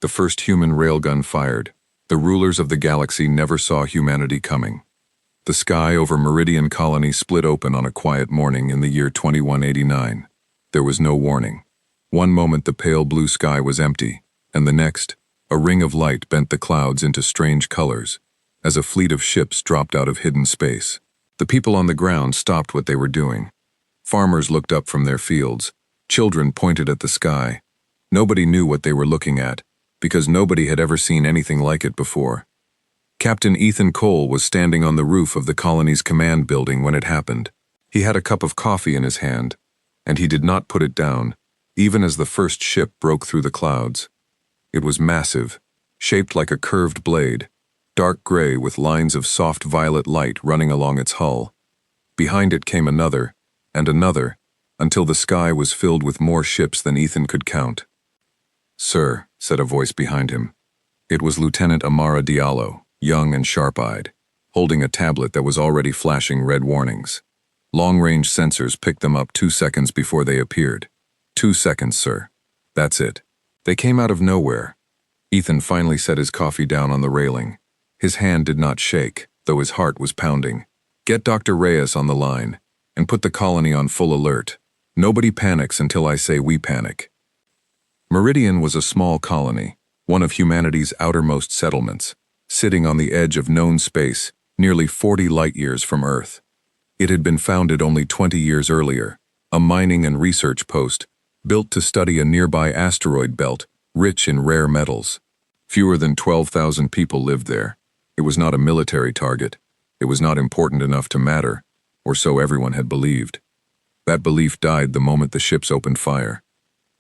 The first human railgun fired. The rulers of the galaxy never saw humanity coming. The sky over Meridian Colony split open on a quiet morning in the year 2189. There was no warning. One moment the pale blue sky was empty, and the next, a ring of light bent the clouds into strange colors, as a fleet of ships dropped out of hidden space. The people on the ground stopped what they were doing. Farmers looked up from their fields. Children pointed at the sky. Nobody knew what they were looking at, because nobody had ever seen anything like it before. Captain Ethan Cole was standing on the roof of the colony's command building when it happened. He had a cup of coffee in his hand, and he did not put it down, even as the first ship broke through the clouds. It was massive, shaped like a curved blade, dark gray with lines of soft violet light running along its hull. Behind it came another, and another, until the sky was filled with more ships than Ethan could count. "Sir," said a voice behind him. It was Lieutenant Amara Diallo, young and sharp-eyed, holding a tablet that was already flashing red warnings. Long-range sensors picked them up 2 seconds before they appeared. 2 seconds, sir. That's it. They came out of nowhere. Ethan finally set his coffee down on the railing. His hand did not shake, though his heart was pounding. "Get Dr. Reyes on the line, and put the colony on full alert. Nobody panics until I say we panic." Meridian was a small colony, one of humanity's outermost settlements, sitting on the edge of known space, nearly 40 light-years from Earth. It had been founded only 20 years earlier, a mining and research post, built to study a nearby asteroid belt, rich in rare metals. Fewer than 12,000 people lived there. It was not a military target. It was not important enough to matter, or so everyone had believed. That belief died the moment the ships opened fire.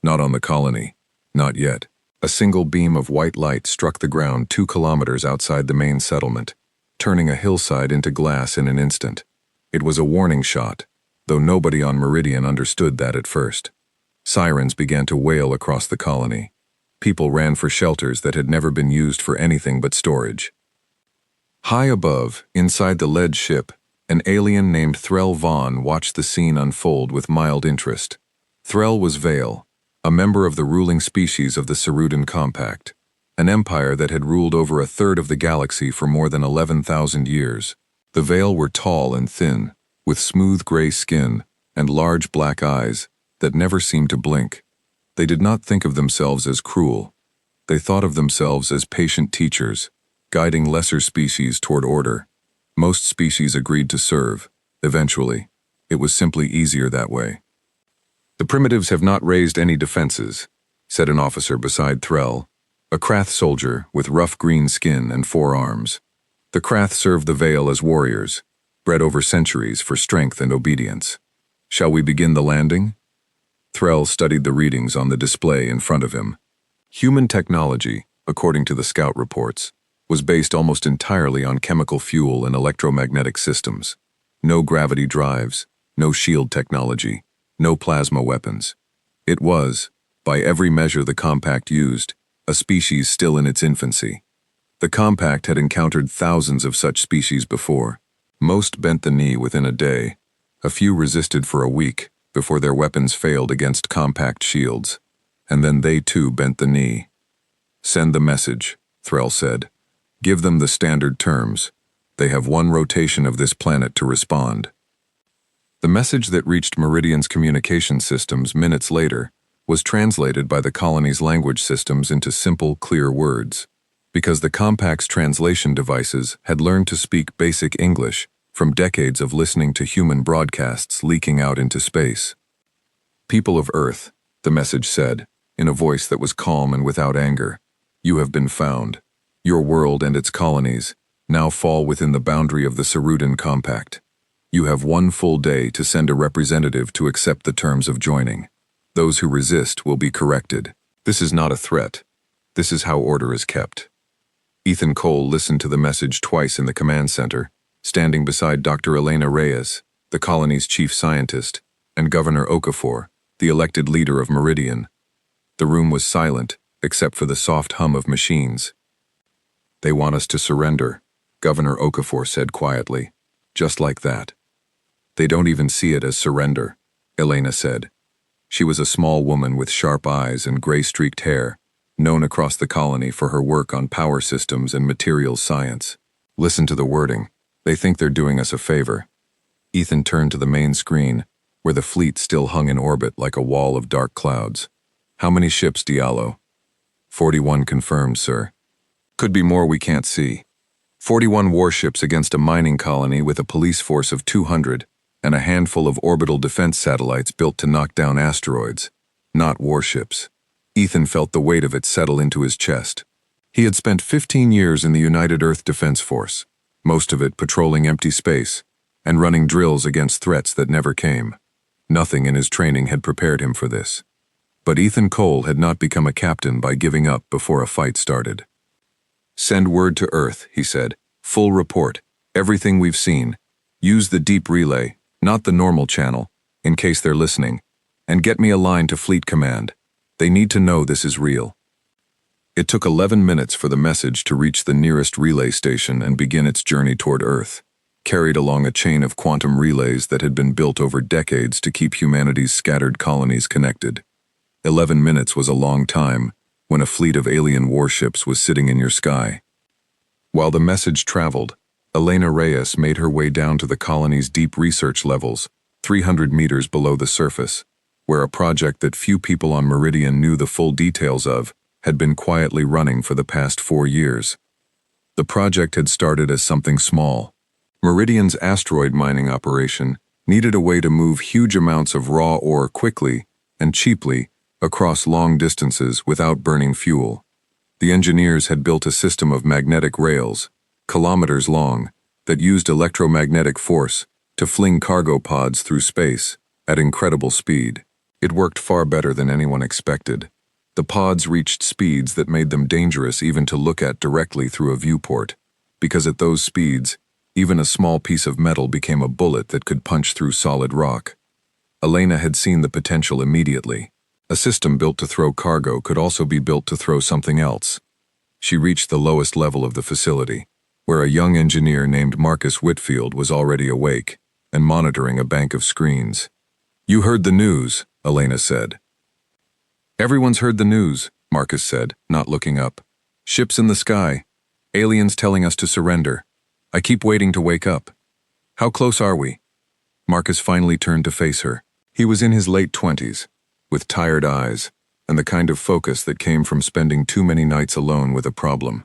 Not on the colony. Not yet. A single beam of white light struck the ground 2 kilometers outside the main settlement, turning a hillside into glass in an instant. It was a warning shot, though nobody on Meridian understood that at first. Sirens began to wail across the colony. People ran for shelters that had never been used for anything but storage. High above, inside the lead ship, an alien named Threll Vaughn watched the scene unfold with mild interest. Threll was Vale, a member of the ruling species of the Cerudan Compact, an empire that had ruled over a third of the galaxy for more than 11,000 years. The Vale were tall and thin, with smooth gray skin and large black eyes that never seemed to blink. They did not think of themselves as cruel. They thought of themselves as patient teachers, guiding lesser species toward order. Most species agreed to serve. Eventually, it was simply easier that way. "The primitives have not raised any defenses," said an officer beside Threll, a Krath soldier with rough green skin and 4 arms. The Krath served the Vale as warriors, bred over centuries for strength and obedience. "Shall we begin the landing?" Threll studied the readings on the display in front of him. Human technology, according to the scout reports, was based almost entirely on chemical fuel and electromagnetic systems. No gravity drives, no shield technology, no plasma weapons. It was, by every measure the Compact used, a species still in its infancy. The Compact had encountered thousands of such species before. Most bent the knee within a day. A few resisted for a week before their weapons failed against Compact shields, and then they too bent the knee. "Send the message," Threll said. "Give them the standard terms. They have 1 rotation of this planet to respond." The message that reached Meridian's communication systems minutes later was translated by the colony's language systems into simple, clear words. Because the Compact's translation devices had learned to speak basic English from decades of listening to human broadcasts leaking out into space. "People of Earth," the message said, in a voice that was calm and without anger, "you have been found. Your world and its colonies now fall within the boundary of the Cerudan Compact. You have 1 full day to send a representative to accept the terms of joining. Those who resist will be corrected. This is not a threat. This is how order is kept." Ethan Cole listened to the message twice in the command center, standing beside Dr. Elena Reyes, the colony's chief scientist, and Governor Okafor, the elected leader of Meridian. The room was silent, except for the soft hum of machines. "They want us to surrender," Governor Okafor said quietly. "Just like that." "They don't even see it as surrender," Elena said. She was a small woman with sharp eyes and gray-streaked hair, known across the colony for her work on power systems and materials science. Listen to the wording. They think they're doing us a favor. Ethan turned to the main screen, where the fleet still hung in orbit like a wall of dark clouds. How many ships, Diallo? 41 confirmed, sir. Could be more we can't see. 41 warships against a mining colony with a police force of 200 and a handful of orbital defense satellites built to knock down asteroids, not warships. Ethan felt the weight of it settle into his chest. He had spent 15 years in the United Earth Defense Force, most of it patrolling empty space and running drills against threats that never came. Nothing in his training had prepared him for this. But Ethan Cole had not become a captain by giving up before a fight started. Send word to Earth, he said. Full report. Everything we've seen. Use the deep relay, not the normal channel, in case they're listening. And get me a line to Fleet Command. They need to know this is real. It took 11 minutes for the message to reach the nearest relay station and begin its journey toward Earth, carried along a chain of quantum relays that had been built over decades to keep humanity's scattered colonies connected. 11 minutes was a long time when a fleet of alien warships was sitting in your sky. While the message traveled, Elena Reyes made her way down to the colony's deep research levels, 300 meters below the surface, where a project that few people on Meridian knew the full details of had been quietly running for the past 4 years. The project had started as something small. Meridian's asteroid mining operation needed a way to move huge amounts of raw ore quickly and cheaply across long distances without burning fuel. The engineers had built a system of magnetic rails, kilometers long, that used electromagnetic force to fling cargo pods through space at incredible speed. It worked far better than anyone expected. The pods reached speeds that made them dangerous even to look at directly through a viewport, because at those speeds, even a small piece of metal became a bullet that could punch through solid rock. Elena had seen the potential immediately. A system built to throw cargo could also be built to throw something else. She reached the lowest level of the facility, where a young engineer named Marcus Whitfield was already awake and monitoring a bank of screens. You heard the news, Elena said. Everyone's heard the news, Marcus said, not looking up. Ships in the sky. Aliens telling us to surrender. I keep waiting to wake up. How close are we? Marcus finally turned to face her. He was in his late 20s, with tired eyes, and the kind of focus that came from spending too many nights alone with a problem.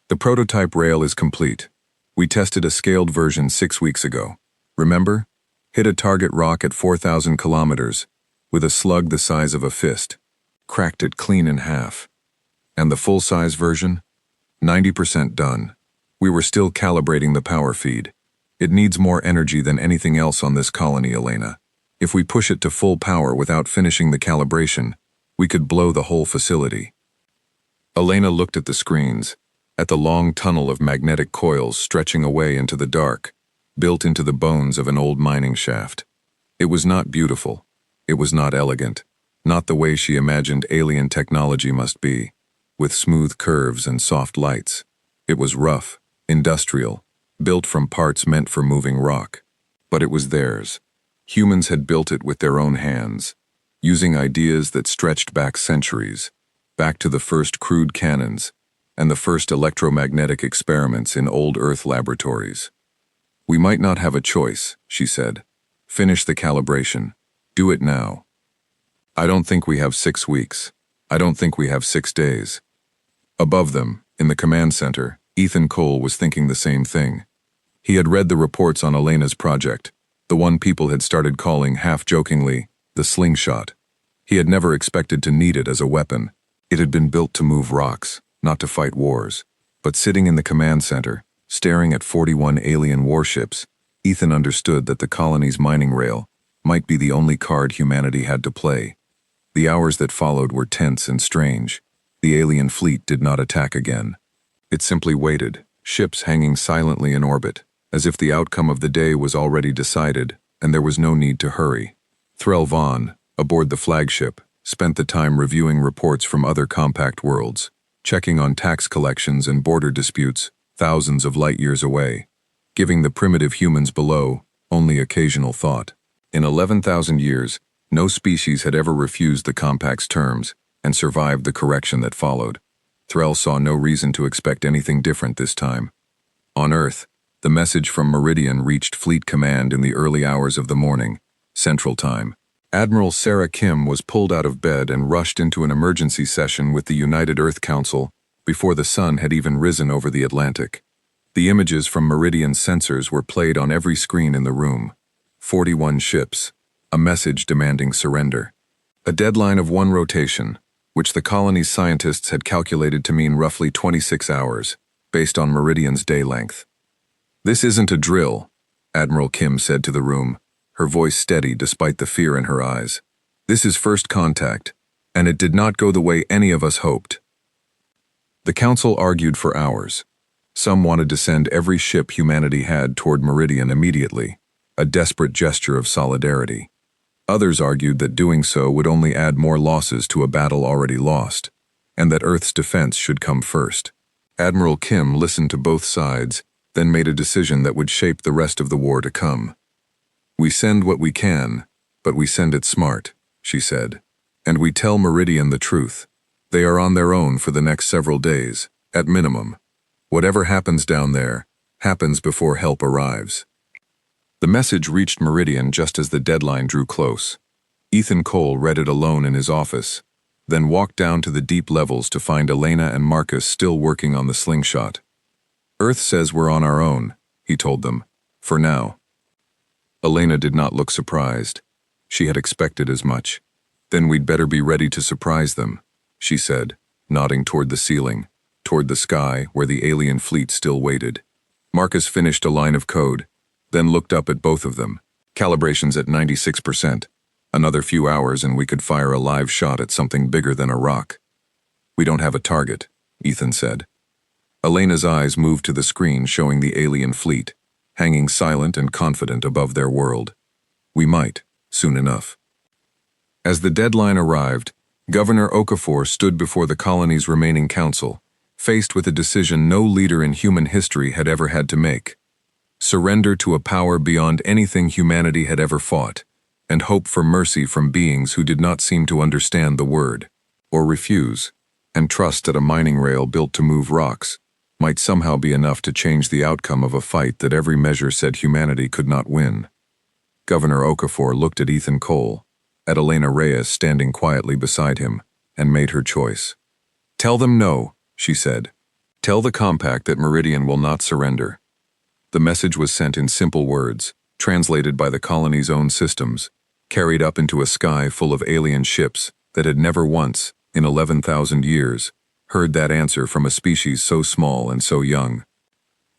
The prototype rail is complete. We tested a scaled version 6 weeks ago. Remember? Hit a target rock at 4,000 kilometers, with a slug the size of a fist. Cracked it clean in half. And the full-size version? 90% done. We were still calibrating the power feed. It needs more energy than anything else on this colony, Elena. If we push it to full power without finishing the calibration, we could blow the whole facility. Elena looked at the screens, at the long tunnel of magnetic coils stretching away into the dark, built into the bones of an old mining shaft. It was not beautiful. It was not elegant. Not the way she imagined alien technology must be, with smooth curves and soft lights. It was rough, industrial, built from parts meant for moving rock. But it was theirs. Humans had built it with their own hands, using ideas that stretched back centuries, back to the first crude cannons and the first electromagnetic experiments in old Earth laboratories. We might not have a choice, she said. Finish the calibration. Do it now. I don't think we have 6 weeks. I don't think we have 6 days. Above them, in the command center, Ethan Cole was thinking the same thing. He had read the reports on Elena's project, the one people had started calling, half-jokingly, the slingshot. He had never expected to need it as a weapon. It had been built to move rocks, not to fight wars. But sitting in the command center, staring at 41 alien warships, Ethan understood that the colony's mining rail might be the only card humanity had to play. The hours that followed were tense and strange. The alien fleet did not attack again. It simply waited, ships hanging silently in orbit, as if the outcome of the day was already decided, and there was no need to hurry. Threll Vaughn, aboard the flagship, spent the time reviewing reports from other compact worlds, checking on tax collections and border disputes thousands of light-years away, giving the primitive humans below only occasional thought. In 11,000 years, no species had ever refused the compact's terms, and survived the correction that followed. Threll saw no reason to expect anything different this time. On Earth, the message from Meridian reached Fleet Command in the early hours of the morning, Central Time. Admiral Sarah Kim was pulled out of bed and rushed into an emergency session with the United Earth Council before the sun had even risen over the Atlantic. The images from Meridian's sensors were played on every screen in the room. 41 ships, a message demanding surrender. A deadline of 1 rotation, which the colony's scientists had calculated to mean roughly 26 hours, based on Meridian's day length. "This isn't a drill," Admiral Kim said to the room, her voice steady despite the fear in her eyes. "This is first contact, and it did not go the way any of us hoped." The council argued for hours. Some wanted to send every ship humanity had toward Meridian immediately, a desperate gesture of solidarity. Others argued that doing so would only add more losses to a battle already lost, and that Earth's defense should come first. Admiral Kim listened to both sides, then made a decision that would shape the rest of the war to come. "We send what we can, but we send it smart," she said. "And we tell Meridian the truth. They are on their own for the next several days, at minimum. Whatever happens down there, happens before help arrives." The message reached Meridian just as the deadline drew close. Ethan Cole read it alone in his office, then walked down to the deep levels to find Elena and Marcus still working on the slingshot. "Earth says we're on our own," he told them, "for now." Elena did not look surprised. She had expected as much. "Then we'd better be ready to surprise them," she said, nodding toward the ceiling, toward the sky where the alien fleet still waited. Marcus finished a line of code, then looked up at both of them. "Calibration's at 96%. Another few hours and we could fire a live shot at something bigger than a rock." "We don't have a target," Ethan said. Elena's eyes moved to the screen showing the alien fleet, hanging silent and confident above their world. "We might, soon enough." As the deadline arrived, Governor Okafor stood before the colony's remaining council, faced with a decision no leader in human history had ever had to make. Surrender to a power beyond anything humanity had ever fought, and hope for mercy from beings who did not seem to understand the word, or refuse, and trust that a mining rail built to move rocks might somehow be enough to change the outcome of a fight that every measure said humanity could not win. Governor Okafor looked at Ethan Cole, at Elena Reyes standing quietly beside him, and made her choice. "Tell them no," she said. "Tell the compact that Meridian will not surrender." The message was sent in simple words, translated by the colony's own systems, carried up into a sky full of alien ships that had never once, in 11,000 years, heard that answer from a species so small and so young.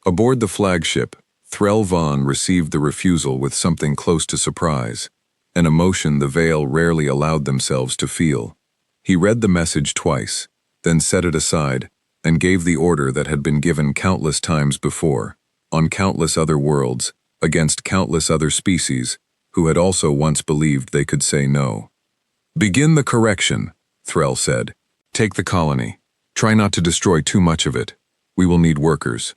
Aboard the flagship, Threll Vaughn received the refusal with something close to surprise, an emotion the Veil rarely allowed themselves to feel. He read the message twice, then set it aside, and gave the order that had been given countless times before, on countless other worlds, against countless other species, who had also once believed they could say no. "Begin the correction," Threll said. "Take the colony. Try not to destroy too much of it. We will need workers."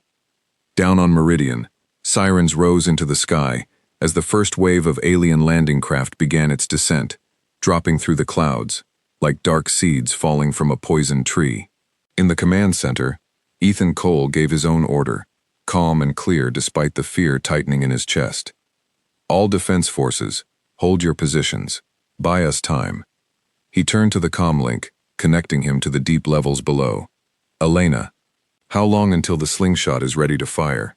Down on Meridian, sirens rose into the sky as the first wave of alien landing craft began its descent, dropping through the clouds, like dark seeds falling from a poisoned tree. In the command center, Ethan Cole gave his own order, calm and clear despite the fear tightening in his chest. "All defense forces, hold your positions. Buy us time." He turned to the comlink, connecting him to the deep levels below. "Elena, how long until the slingshot is ready to fire?"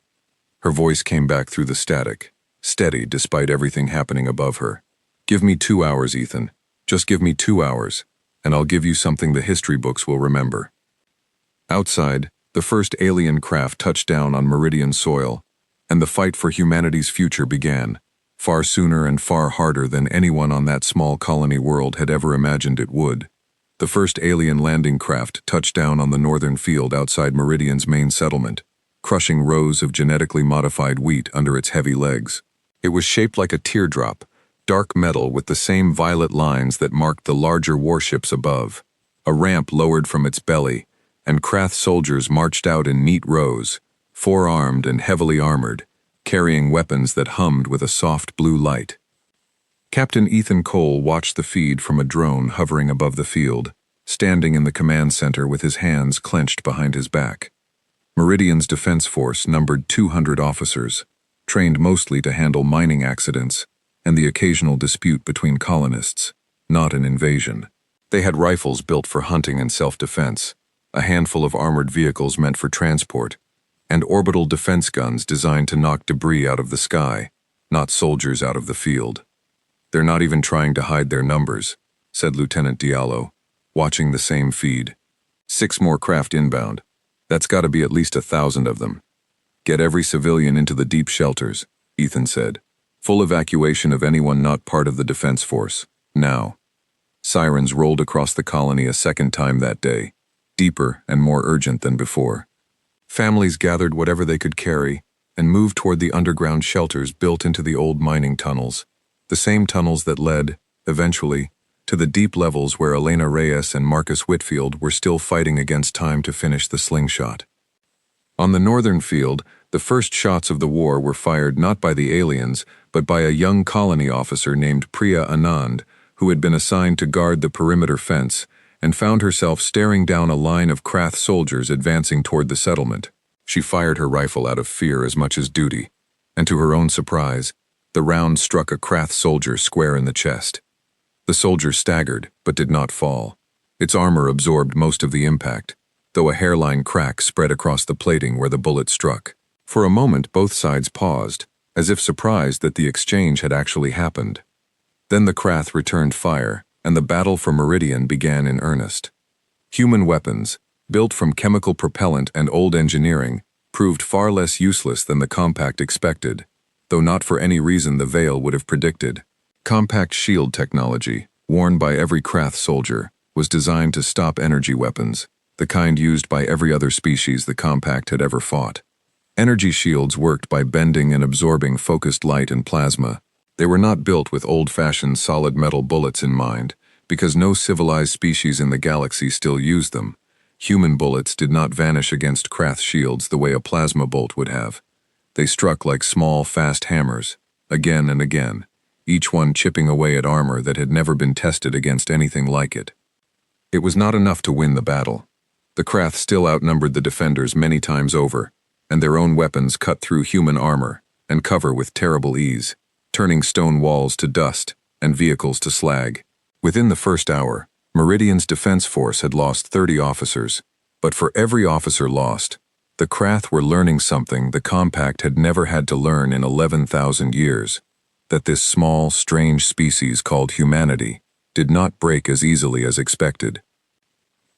Her voice came back through the static, steady despite everything happening above her. "Give me 2 hours, Ethan. Just give me 2 hours, and I'll give you something the history books will remember." Outside, the first alien craft touched down on Meridian soil, and the fight for humanity's future began, far sooner and far harder than anyone on that small colony world had ever imagined it would. The first alien landing craft touched down on the northern field outside Meridian's main settlement, crushing rows of genetically modified wheat under its heavy legs. It was shaped like a teardrop, dark metal with the same violet lines that marked the larger warships above. A ramp lowered from its belly, and Krath soldiers marched out in neat rows, four-armed and heavily armored, carrying weapons that hummed with a soft blue light. Captain Ethan Cole watched the feed from a drone hovering above the field, standing in the command center with his hands clenched behind his back. Meridian's defense force numbered 200 officers, trained mostly to handle mining accidents and the occasional dispute between colonists, not an invasion. They had rifles built for hunting and self-defense, a handful of armored vehicles meant for transport, and orbital defense guns designed to knock debris out of the sky, not soldiers out of the field. "They're not even trying to hide their numbers," said Lieutenant Diallo, watching the same feed. "6 more craft inbound. That's got to be at least 1,000 of them. Get every civilian into the deep shelters," Ethan said. "Full evacuation of anyone not part of the defense force. Now." Sirens rolled across the colony a second time that day, deeper and more urgent than before. Families gathered whatever they could carry and moved toward the underground shelters built into the old mining tunnels, the same tunnels that led, eventually, to the deep levels where Elena Reyes and Marcus Whitfield were still fighting against time to finish the slingshot. On the northern field, the first shots of the war were fired not by the aliens, but by a young colony officer named Priya Anand, who had been assigned to guard the perimeter fence and found herself staring down a line of Krath soldiers advancing toward the settlement. She fired her rifle out of fear as much as duty, and to her own surprise, the round struck a Krath soldier square in the chest. The soldier staggered, but did not fall. Its armor absorbed most of the impact, though a hairline crack spread across the plating where the bullet struck. For a moment, both sides paused, as if surprised that the exchange had actually happened. Then the Krath returned fire, and the battle for Meridian began in earnest. Human weapons, built from chemical propellant and old engineering, proved far less useless than the Compact expected, though not for any reason the Veil would have predicted. Compact shield technology, worn by every Krath soldier, was designed to stop energy weapons, the kind used by every other species the Compact had ever fought. Energy shields worked by bending and absorbing focused light and plasma. They were not built with old-fashioned solid metal bullets in mind, because no civilized species in the galaxy still used them. Human bullets did not vanish against Krath shields the way a plasma bolt would have. They struck like small, fast hammers, again and again, each one chipping away at armor that had never been tested against anything like it. It was not enough to win the battle. The Krath still outnumbered the defenders many times over, and their own weapons cut through human armor and cover with terrible ease, turning stone walls to dust and vehicles to slag. Within the first hour, Meridian's defense force had lost 30 officers, but for every officer lost, the Krath were learning something the Compact had never had to learn in 11,000 years, that this small, strange species called humanity did not break as easily as expected.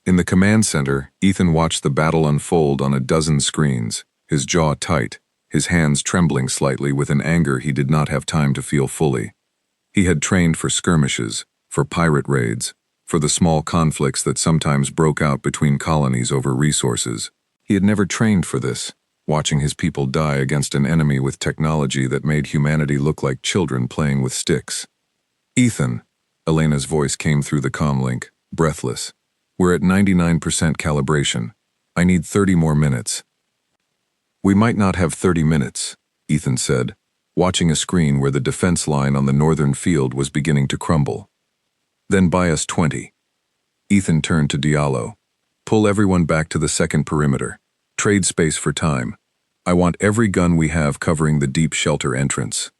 In the command center, Ethan watched the battle unfold on a dozen screens, his jaw tight, his hands trembling slightly with an anger he did not have time to feel fully. He had trained for skirmishes, for pirate raids, for the small conflicts that sometimes broke out between colonies over resources. He had never trained for this, watching his people die against an enemy with technology that made humanity look like children playing with sticks. "Ethan," Elena's voice came through the comlink, breathless. "We're at 99% calibration. I need 30 more minutes." "We might not have 30 minutes," Ethan said, watching a screen where the defense line on the northern field was beginning to crumble. "Then buy us 20. Ethan turned to Diallo. "Pull everyone back to the second perimeter. Trade space for time. I want every gun we have covering the deep shelter entrance."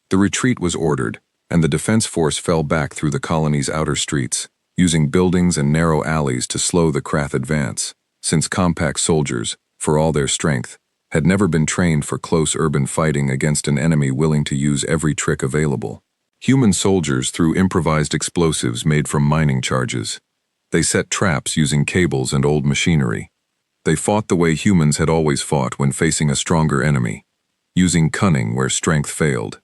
The retreat was ordered, and the defense force fell back through the colony's outer streets, using buildings and narrow alleys to slow the Krath advance, since Compact soldiers, for all their strength, had never been trained for close urban fighting against an enemy willing to use every trick available. Human soldiers threw improvised explosives made from mining charges. They set traps using cables and old machinery. They fought the way humans had always fought when facing a stronger enemy, using cunning where strength failed.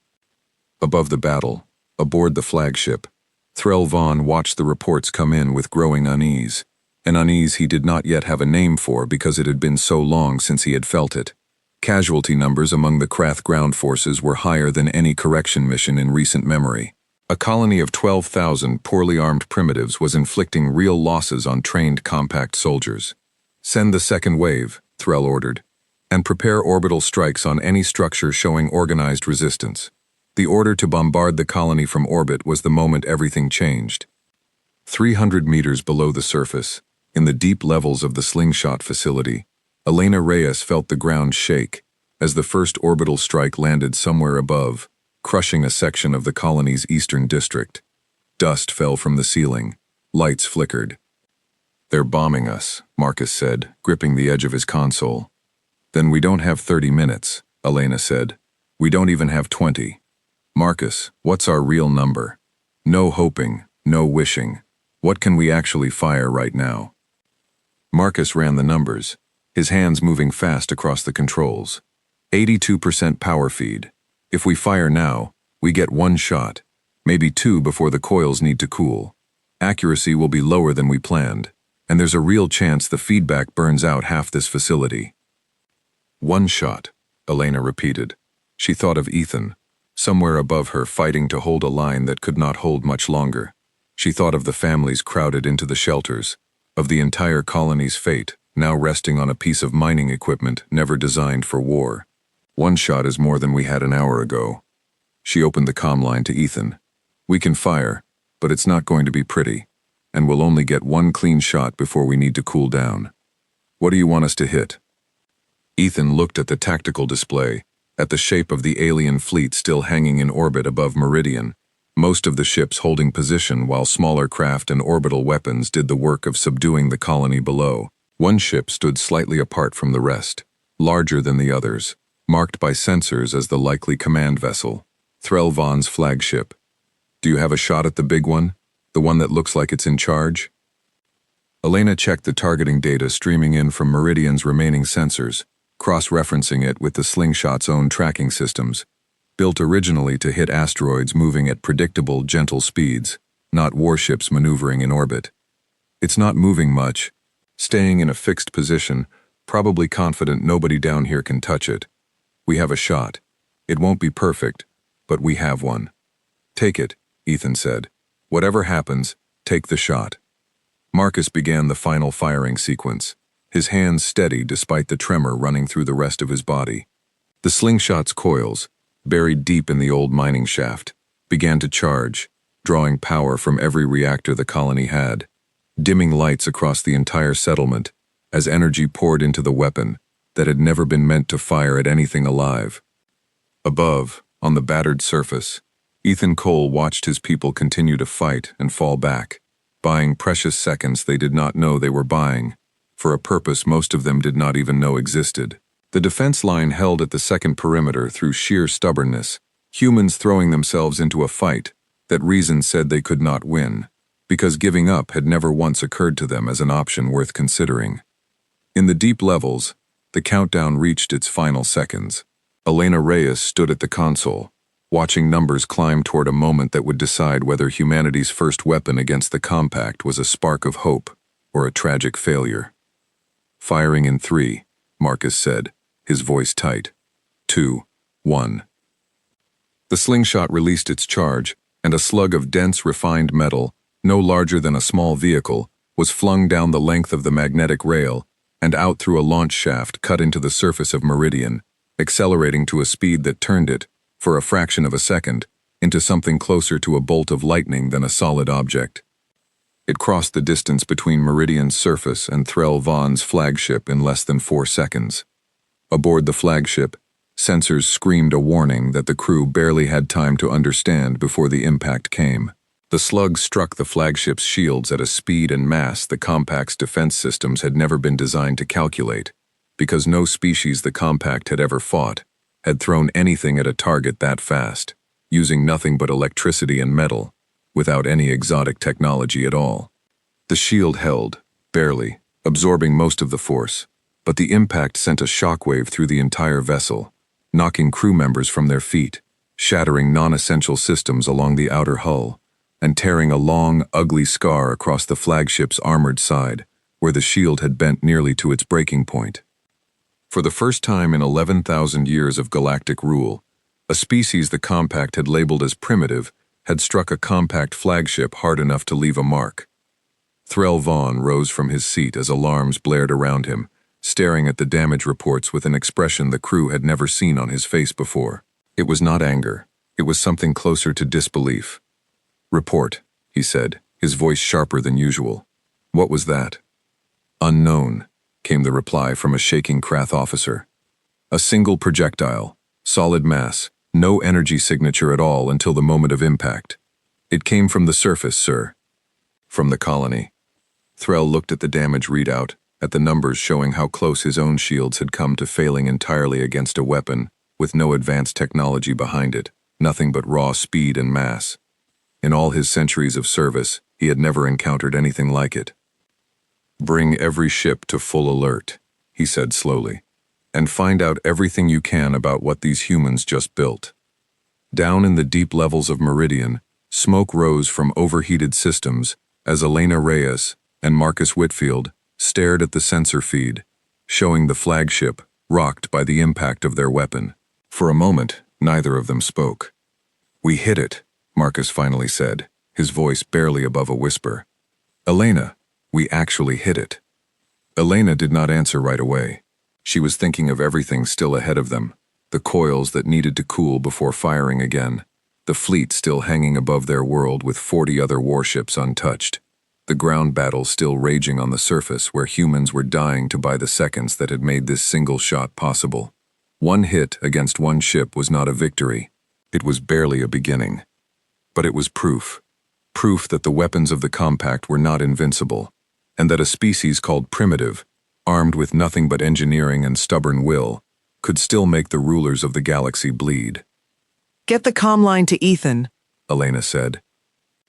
Above the battle, aboard the flagship, Threll Vaughn watched the reports come in with growing unease, an unease he did not yet have a name for because it had been so long since he had felt it. Casualty numbers among the Krath ground forces were higher than any correction mission in recent memory. A colony of 12,000 poorly armed primitives was inflicting real losses on trained Compact soldiers. "Send the second wave," Threll ordered, "and prepare orbital strikes on any structure showing organized resistance." The order to bombard the colony from orbit was the moment everything changed. 300 meters below the surface, in the deep levels of the slingshot facility, Elena Reyes felt the ground shake as the first orbital strike landed somewhere above, crushing a section of the colony's eastern district. Dust fell from the ceiling. Lights flickered. "They're bombing us," Marcus said, gripping the edge of his console. "Then we don't have 30 minutes, Elena said. "We don't even have 20. Marcus, what's our real number? No hoping, no wishing. What can we actually fire right now?" Marcus ran the numbers, his hands moving fast across the controls. 82% power feed. If we fire now, we get one shot, maybe two before the coils need to cool. Accuracy will be lower than we planned, and there's a real chance the feedback burns out half this facility. "One shot," Elena repeated. She thought of Ethan, somewhere above her fighting to hold a line that could not hold much longer. She thought of the families crowded into the shelters, of the entire colony's fate, now resting on a piece of mining equipment never designed for war. "One shot is more than we had an hour ago." She opened the comm line to Ethan. "We can fire, but it's not going to be pretty, and we'll only get one clean shot before we need to cool down. What do you want us to hit?" Ethan looked at the tactical display, at the shape of the alien fleet still hanging in orbit above Meridian, most of the ships holding position while smaller craft and orbital weapons did the work of subduing the colony below. One ship stood slightly apart from the rest, larger than the others, marked by sensors as the likely command vessel, Threll Vaughn's flagship. "Do you have a shot at the big one? The one that looks like it's in charge?" Elena checked the targeting data streaming in from Meridian's remaining sensors, cross-referencing it with the slingshot's own tracking systems, built originally to hit asteroids moving at predictable, gentle speeds, not warships maneuvering in orbit. "It's not moving much, staying in a fixed position, probably confident nobody down here can touch it. We have a shot. It won't be perfect, but we have one." "Take it," Ethan said. "Whatever happens, take the shot." Marcus began the final firing sequence, his hands steady despite the tremor running through the rest of his body. The slingshot's coils, buried deep in the old mining shaft, began to charge, drawing power from every reactor the colony had, dimming lights across the entire settlement as energy poured into the weapon that had never been meant to fire at anything alive. Above, on the battered surface, Ethan Cole watched his people continue to fight and fall back, buying precious seconds they did not know they were buying, for a purpose most of them did not even know existed. The defense line held at the second perimeter through sheer stubbornness, humans throwing themselves into a fight that reason said they could not win, because giving up had never once occurred to them as an option worth considering. In the deep levels, the countdown reached its final seconds. Elena Reyes stood at the console, watching numbers climb toward a moment that would decide whether humanity's first weapon against the compact was a spark of hope or a tragic failure. "Firing in 3, Marcus said, his voice tight. 2, 1. The slingshot released its charge, and a slug of dense, refined metal, no larger than a small vehicle, was flung down the length of the magnetic rail and out through a launch shaft cut into the surface of Meridian, accelerating to a speed that turned it, for a fraction of a second, into something closer to a bolt of lightning than a solid object. It crossed the distance between Meridian's surface and Threll Vaughn's flagship in less than 4 seconds. Aboard the flagship, sensors screamed a warning that the crew barely had time to understand before the impact came. The slug struck the flagship's shields at a speed and mass the compact's defense systems had never been designed to calculate, because no species the compact had ever fought had thrown anything at a target that fast, using nothing but electricity and metal, without any exotic technology at all. The shield held, barely, absorbing most of the force, but the impact sent a shockwave through the entire vessel, knocking crew members from their feet, shattering non-essential systems along the outer hull, and tearing a long, ugly scar across the flagship's armored side, where the shield had bent nearly to its breaking point. For the first time in 11,000 years of galactic rule, a species the compact had labeled as primitive had struck a compact flagship hard enough to leave a mark. Threll Vaughn rose from his seat as alarms blared around him, staring at the damage reports with an expression the crew had never seen on his face before. It was not anger. It was something closer to disbelief. "Report," he said, his voice sharper than usual. What was that? Unknown, came the reply from a shaking Krath officer. A single projectile, solid mass, no energy signature at all until the moment of impact. It came from the surface, sir. From the colony. Threll looked at the damage readout, at the numbers showing how close his own shields had come to failing entirely against a weapon, with no advanced technology behind it, nothing but raw speed and mass. In all his centuries of service, he had never encountered anything like it. Bring every ship to full alert, he said slowly, and find out everything you can about what these humans just built. Down in the deep levels of Meridian, smoke rose from overheated systems as Elena Reyes and Marcus Whitfield stared at the sensor feed, showing the flagship rocked by the impact of their weapon. For a moment, neither of them spoke. We hit it, Marcus finally said, his voice barely above a whisper. Elena, we actually hit it. Elena did not answer right away. She was thinking of everything still ahead of them, the coils that needed to cool before firing again, the fleet still hanging above their world with 40 other warships untouched, the ground battle still raging on the surface where humans were dying to buy the seconds that had made this single shot possible. One hit against one ship was not a victory. It was barely a beginning. But it was proof. Proof that the weapons of the Compact were not invincible, and that a species called primitive, armed with nothing but engineering and stubborn will, could still make the rulers of the galaxy bleed. Get the comm line to Ethan, Elena said.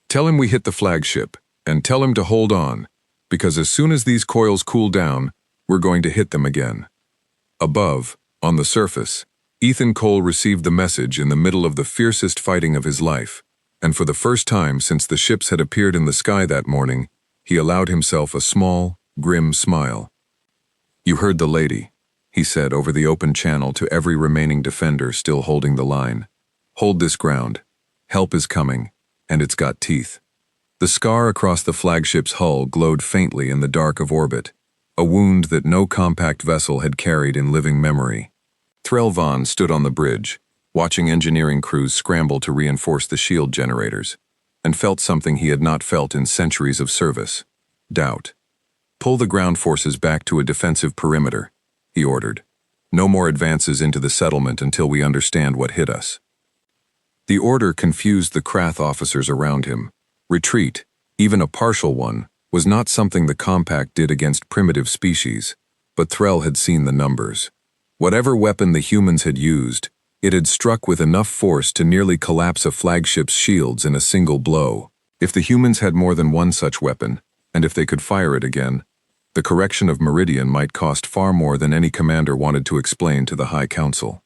Tell him we hit the flagship, and tell him to hold on, because as soon as these coils cool down, we're going to hit them again. Above, on the surface, Ethan Cole received the message in the middle of the fiercest fighting of his life, and for the first time since the ships had appeared in the sky that morning, he allowed himself a small, grim smile. You heard the lady, he said over the open channel to every remaining defender still holding the line. Hold this ground. Help is coming, and it's got teeth. The scar across the flagship's hull glowed faintly in the dark of orbit, a wound that no compact vessel had carried in living memory. Threll Vaughn stood on the bridge, watching engineering crews scramble to reinforce the shield generators, and felt something he had not felt in centuries of service: doubt. Pull the ground forces back to a defensive perimeter, he ordered. No more advances into the settlement until we understand what hit us. The order confused the Krath officers around him. Retreat, even a partial one, was not something the Compact did against primitive species, but Threll had seen the numbers. Whatever weapon the humans had used, it had struck with enough force to nearly collapse a flagship's shields in a single blow. If the humans had more than one such weapon, and if they could fire it again, the correction of Meridian might cost far more than any commander wanted to explain to the High Council.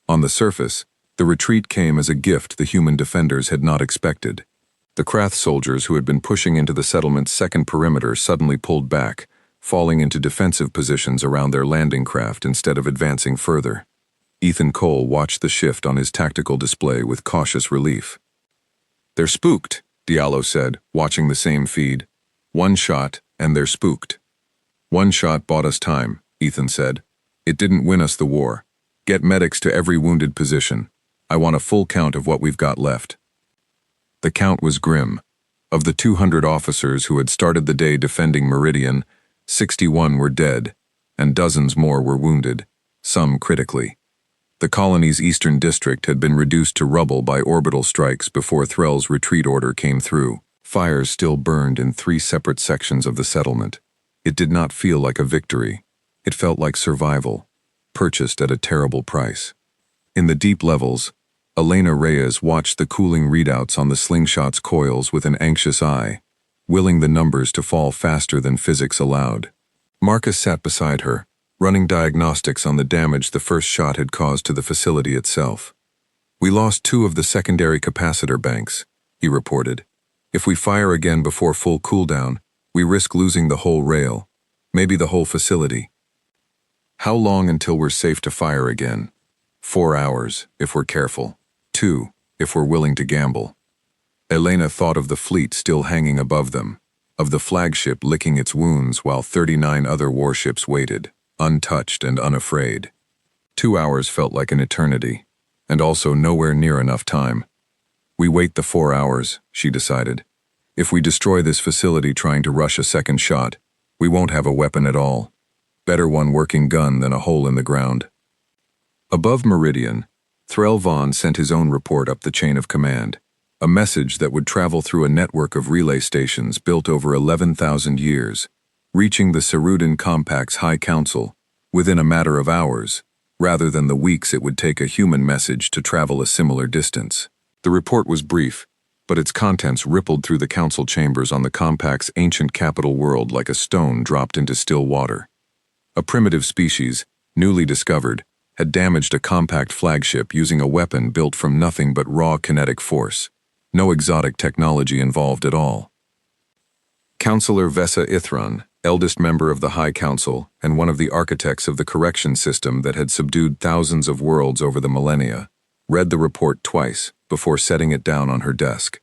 On the surface, the retreat came as a gift the human defenders had not expected. The Krath soldiers who had been pushing into the settlement's second perimeter suddenly pulled back, falling into defensive positions around their landing craft instead of advancing further. Ethan Cole watched the shift on his tactical display with cautious relief. They're spooked, Diallo said, watching the same feed. One shot, and they're spooked. One shot bought us time, Ethan said. It didn't win us the war. Get medics to every wounded position. I want a full count of what we've got left. The count was grim. Of the 200 officers who had started the day defending Meridian, 61 were dead, and dozens more were wounded, some critically. The colony's eastern district had been reduced to rubble by orbital strikes before Threll's retreat order came through. Fires still burned in 3 separate sections of the settlement. It did not feel like a victory. It felt like survival, purchased at a terrible price. In the deep levels, Elena Reyes watched the cooling readouts on the slingshot's coils with an anxious eye, willing the numbers to fall faster than physics allowed. Marcus sat beside her, running diagnostics on the damage the first shot had caused to the facility itself. We lost 2 of the secondary capacitor banks, he reported. If we fire again before full cooldown, we risk losing the whole rail, maybe the whole facility. How long until we're safe to fire again? 4 hours, if we're careful. 2, if we're willing to gamble. Elena thought of the fleet still hanging above them, of the flagship licking its wounds while 39 other warships waited, untouched and unafraid. 2 hours felt like an eternity, and also nowhere near enough time. We wait the 4 hours, she decided. If we destroy this facility trying to rush a second shot, we won't have a weapon at all. Better one working gun than a hole in the ground. Above Meridian, Threl Vaughn sent his own report up the chain of command, a message that would travel through a network of relay stations built over 11,000 years, reaching the Cerudin Compact's High Council within a matter of hours, rather than the weeks it would take a human message to travel a similar distance. The report was brief, but its contents rippled through the council chambers on the Compact's ancient capital world like a stone dropped into still water. A primitive species, newly discovered, had damaged a Compact flagship using a weapon built from nothing but raw kinetic force. No exotic technology involved at all. Councillor Vesa Ithran, eldest member of the High Council and one of the architects of the correction system that had subdued thousands of worlds over the millennia, read the report twice before setting it down on her desk.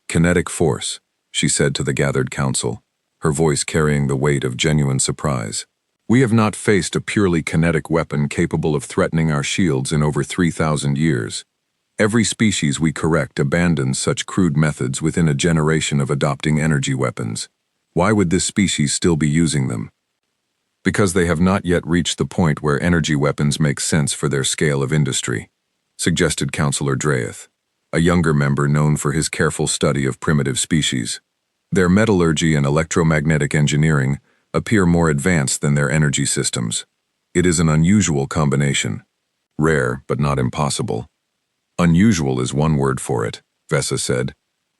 Kinetic force, she said to the gathered council, her voice carrying the weight of genuine surprise. We have not faced a purely kinetic weapon capable of threatening our shields in over 3,000 years. Every species we correct abandons such crude methods within a generation of adopting energy weapons. Why would this species still be using them? Because they have not yet reached the point where energy weapons make sense for their scale of industry, suggested Councillor Draeth, a younger member known for his careful study of primitive species. Their metallurgy and electromagnetic engineering appear more advanced than their energy systems. It is an unusual combination. Rare, but not impossible. Unusual is one word for it, Vesa said.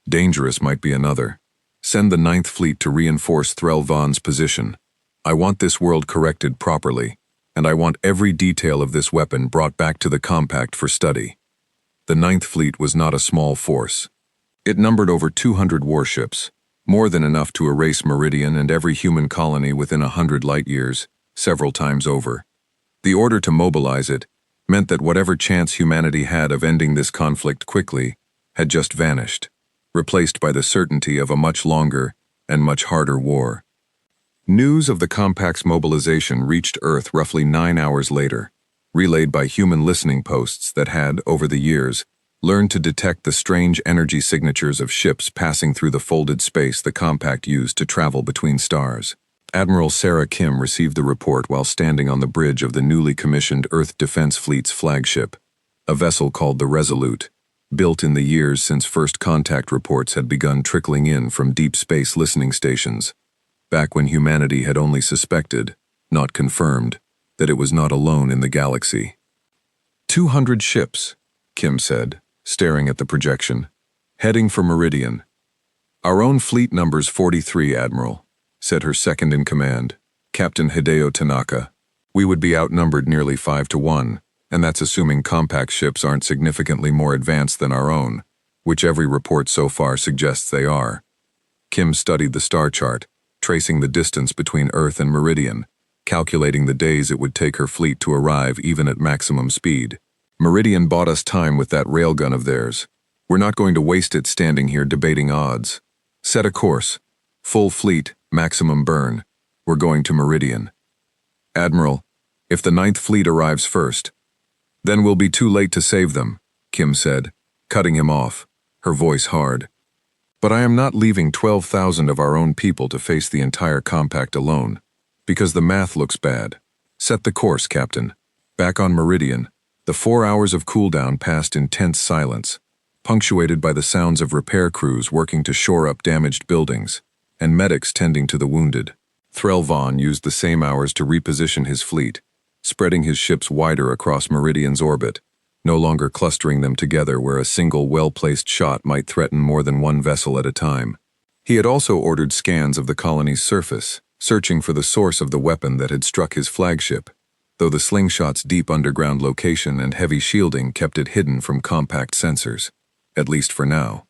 Dangerous might be another. Send the Ninth Fleet to reinforce Threl Vaughn's position. I want this world corrected properly, and I want every detail of this weapon brought back to the Compact for study. The Ninth Fleet was not a small force. It numbered over 200 warships, more than enough to erase Meridian and every human colony within 100 light-years, several times over. The order to mobilize it meant that whatever chance humanity had of ending this conflict quickly had just vanished, replaced by the certainty of a much longer and much harder war. News of the Compact's mobilization reached Earth roughly 9 hours later, relayed by human listening posts that had, over the years, learned to detect the strange energy signatures of ships passing through the folded space the Compact used to travel between stars. Admiral Sarah Kim received the report while standing on the bridge of the newly commissioned Earth Defense Fleet's flagship, a vessel called the Resolute, built in the years since first contact reports had begun trickling in from deep space listening stations, back when humanity had only suspected, not confirmed, that it was not alone in the galaxy. 200 ships, Kim said, staring at the projection, heading for Meridian. Our own fleet numbers 43, Admiral, said her second-in-command, Captain Hideo Tanaka. We would be outnumbered nearly 5-1, and that's assuming Compact ships aren't significantly more advanced than our own, which every report so far suggests they are. Kim studied the star chart, tracing the distance between Earth and Meridian, calculating the days it would take her fleet to arrive even at maximum speed. Meridian bought us time with that railgun of theirs. We're not going to waste it standing here debating odds. Set a course. Full fleet, maximum burn. We're going to Meridian. Admiral, if the Ninth Fleet arrives first, then we'll be too late to save them, Kim said, cutting him off, her voice hard. But I am not leaving 12,000 of our own people to face the entire Compact alone, because the math looks bad. Set the course, Captain. Back on Meridian, the 4 hours of cooldown passed in tense silence, punctuated by the sounds of repair crews working to shore up damaged buildings, and medics tending to the wounded. Threl Vaughn used the same hours to reposition his fleet, spreading his ships wider across Meridian's orbit, no longer clustering them together where a single well-placed shot might threaten more than one vessel at a time. He had also ordered scans of the colony's surface, searching for the source of the weapon that had struck his flagship, though the slingshot's deep underground location and heavy shielding kept it hidden from Compact sensors, at least for now.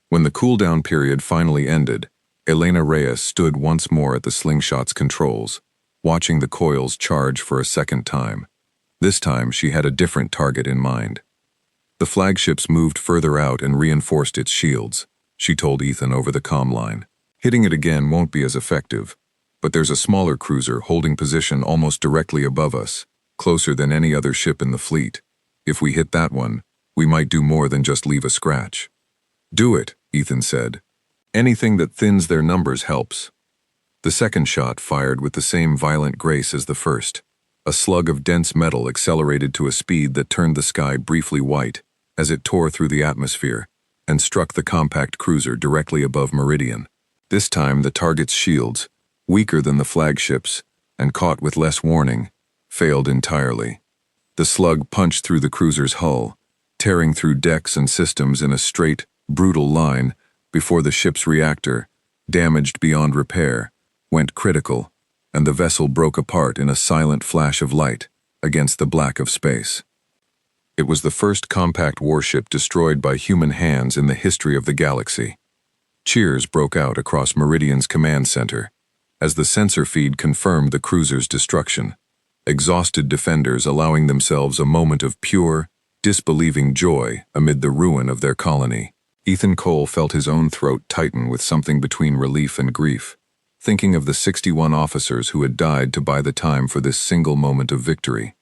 When the cooldown period finally ended, Elena Reyes stood once more at the slingshot's controls, watching the coils charge for a second time. This time she had a different target in mind. The flagships moved further out and reinforced its shields, she told Ethan over the comm line. Hitting it again won't be as effective, but there's a smaller cruiser holding position almost directly above us, closer than any other ship in the fleet. If we hit that one, we might do more than just leave a scratch. Do it, Ethan said. Anything that thins their numbers helps. The second shot fired with the same violent grace as the first. A slug of dense metal accelerated to a speed that turned the sky briefly white as it tore through the atmosphere and struck the compact cruiser directly above Meridian. This time the target's shields, weaker than the flagship's and caught with less warning, failed entirely. The slug punched through the cruiser's hull, tearing through decks and systems in a straight, brutal line before the ship's reactor, damaged beyond repair, went critical, and the vessel broke apart in a silent flash of light against the black of space. It was the first compact warship destroyed by human hands in the history of the galaxy. Cheers broke out across Meridian's command center as the sensor feed confirmed the cruiser's destruction, exhausted defenders allowing themselves a moment of pure, disbelieving joy amid the ruin of their colony. Ethan Cole felt his own throat tighten with something between relief and grief, thinking of the 61 officers who had died to buy the time for this single moment of victory.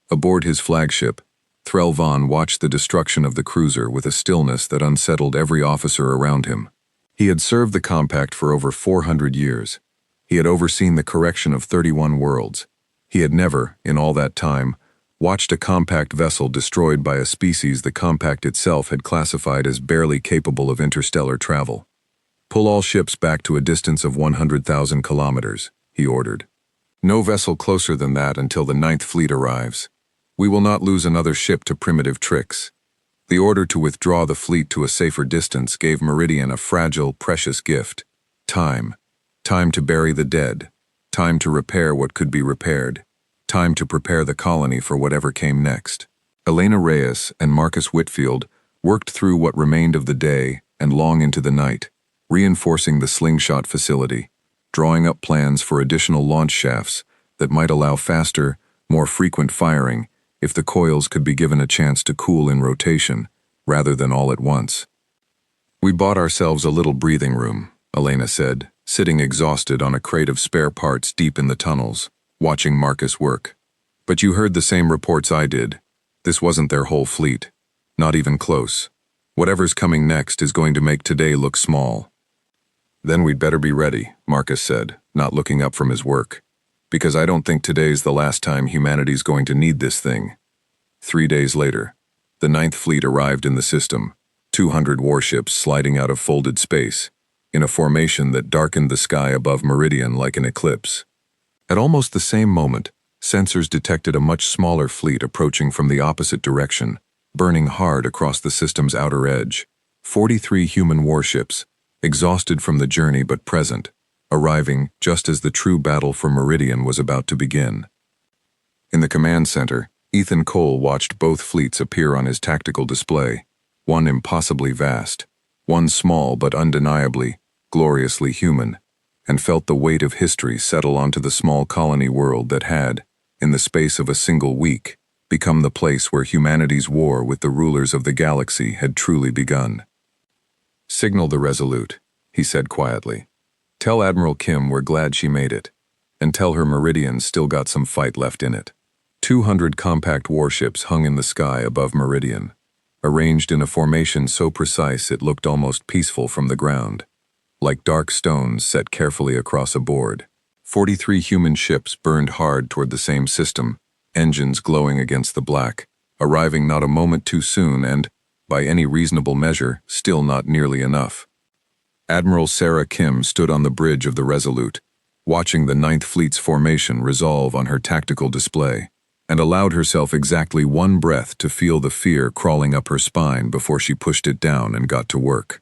Aboard his flagship, Threl Von watched the destruction of the cruiser with a stillness that unsettled every officer around him. He had served the compact for over 400 years. He had overseen the correction of 31 worlds. He had never, in all that time, watched a compact vessel destroyed by a species the compact itself had classified as barely capable of interstellar travel. "Pull all ships back to a distance of 100,000 kilometers," he ordered. "No vessel closer than that until the 9th Fleet arrives. We will not lose another ship to primitive tricks." The order to withdraw the fleet to a safer distance gave Meridian a fragile, precious gift: time. Time to bury the dead. Time to repair what could be repaired. Time to prepare the colony for whatever came next. Elena Reyes and Marcus Whitfield worked through what remained of the day and long into the night, reinforcing the slingshot facility, drawing up plans for additional launch shafts that might allow faster, more frequent firing if the coils could be given a chance to cool in rotation, rather than all at once. "We bought ourselves a little breathing room," Elena said, sitting exhausted on a crate of spare parts deep in the tunnels, watching Marcus work. "But you heard the same reports I did. This wasn't their whole fleet. Not even close. Whatever's coming next is going to make today look small." "Then we'd better be ready," Marcus said, not looking up from his work. "Because I don't think today's the last time humanity's going to need this thing." 3 days later, the 9th Fleet arrived in the system, 200 warships sliding out of folded space, in a formation that darkened the sky above Meridian like an eclipse. At almost the same moment, sensors detected a much smaller fleet approaching from the opposite direction, burning hard across the system's outer edge. 43 human warships, exhausted from the journey but present, arriving just as the true battle for Meridian was about to begin. In the command center, Ethan Cole watched both fleets appear on his tactical display, one impossibly vast, one small but undeniably, gloriously human, and felt the weight of history settle onto the small colony world that had, in the space of a single week, become the place where humanity's war with the rulers of the galaxy had truly begun. "Signal the Resolute," he said quietly. "Tell Admiral Kim we're glad she made it, and tell her Meridian's still got some fight left in it." 200 compact warships hung in the sky above Meridian, arranged in a formation so precise it looked almost peaceful from the ground, like dark stones set carefully across a board. 43 human ships burned hard toward the same system, engines glowing against the black, arriving not a moment too soon and, by any reasonable measure, still not nearly enough. Admiral Sarah Kim stood on the bridge of the Resolute, watching the 9th Fleet's formation resolve on her tactical display, and allowed herself exactly one breath to feel the fear crawling up her spine before she pushed it down and got to work.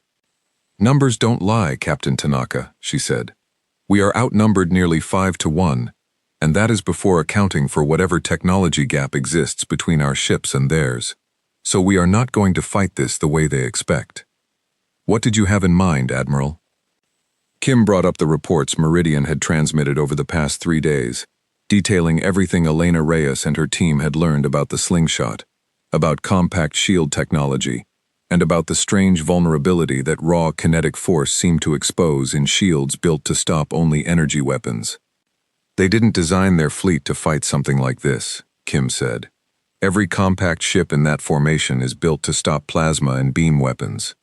"Numbers don't lie, Captain Tanaka," she said. "We are outnumbered nearly 5 to 1, and that is before accounting for whatever technology gap exists between our ships and theirs. So we are not going to fight this the way they expect." "What did you have in mind, Admiral?" Kim brought up the reports Meridian had transmitted over the past 3 days, detailing everything Elena Reyes and her team had learned about the slingshot, about compact shield technology, and about the strange vulnerability that raw kinetic force seemed to expose in shields built to stop only energy weapons. "They didn't design their fleet to fight something like this," Kim said. "Every compact ship in that formation is built to stop plasma and beam weapons.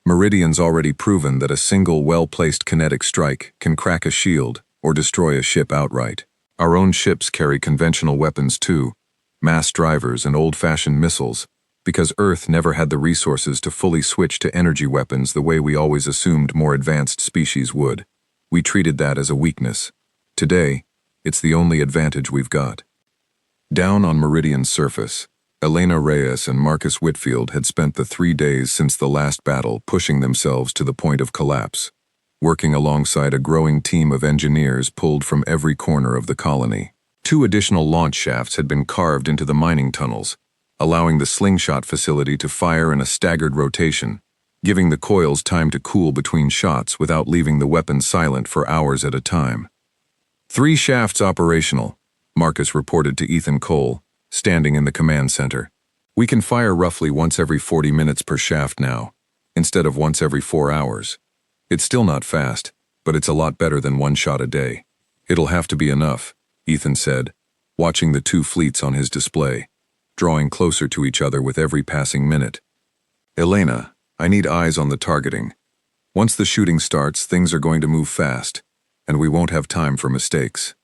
Meridian's already proven that a single well-placed kinetic strike can crack a shield or destroy a ship outright. Our own ships carry conventional weapons too, mass drivers and old-fashioned missiles, because Earth never had the resources to fully switch to energy weapons the way we always assumed more advanced species would. We treated that as a weakness. Today, it's the only advantage we've got. Down on Meridian's surface, Elena Reyes and Marcus Whitfield had spent the 3 days since the last battle pushing themselves to the point of collapse, working alongside a growing team of engineers pulled from every corner of the colony. 2 additional launch shafts had been carved into the mining tunnels, allowing the slingshot facility to fire in a staggered rotation, giving the coils time to cool between shots without leaving the weapon silent for hours at a time. 3 shafts operational, Marcus reported to Ethan Cole, standing in the command center. We can fire roughly once every 40 minutes per shaft now, instead of once every 4 hours. It's still not fast, but it's a lot better than 1 shot a day. It'll have to be enough, Ethan said, watching the 2 fleets on his display, drawing closer to each other with every passing minute. Elena, I need eyes on the targeting. Once the shooting starts, things are going to move fast, and we won't have time for mistakes.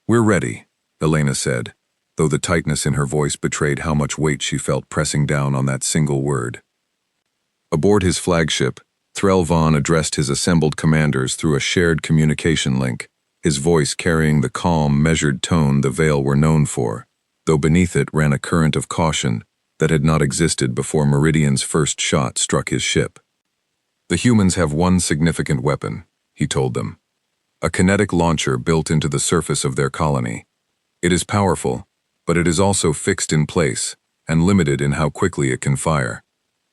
We're ready, Elena said, though the tightness in her voice betrayed how much weight she felt pressing down on that single word. Aboard his flagship, Threll Vaughn addressed his assembled commanders through a shared communication link, his voice carrying the calm, measured tone the Veil were known for, though beneath it ran a current of caution that had not existed before Meridian's first shot struck his ship. The humans have one significant weapon, he told them. A kinetic launcher built into the surface of their colony. It is powerful, but it is also fixed in place and limited in how quickly it can fire.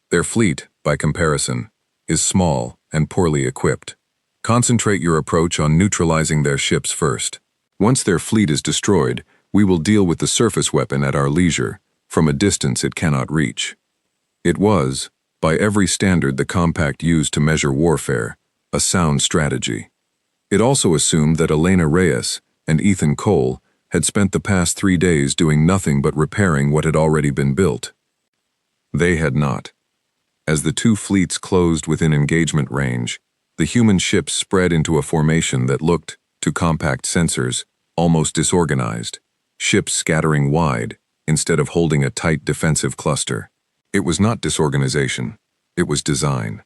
Their fleet, by comparison, is small and poorly equipped. Concentrate your approach on neutralizing their ships first. Once their fleet is destroyed, we will deal with the surface weapon at our leisure, from a distance it cannot reach. It was, by every standard the compact used to measure warfare, a sound strategy. It also assumed that Elena Reyes and Ethan Cole had spent the past 3 days doing nothing but repairing what had already been built. They had not. As the 2 fleets closed within engagement range, the human ships spread into a formation that looked, to compact sensors, almost disorganized, ships scattering wide instead of holding a tight defensive cluster. It was not disorganization, it was design.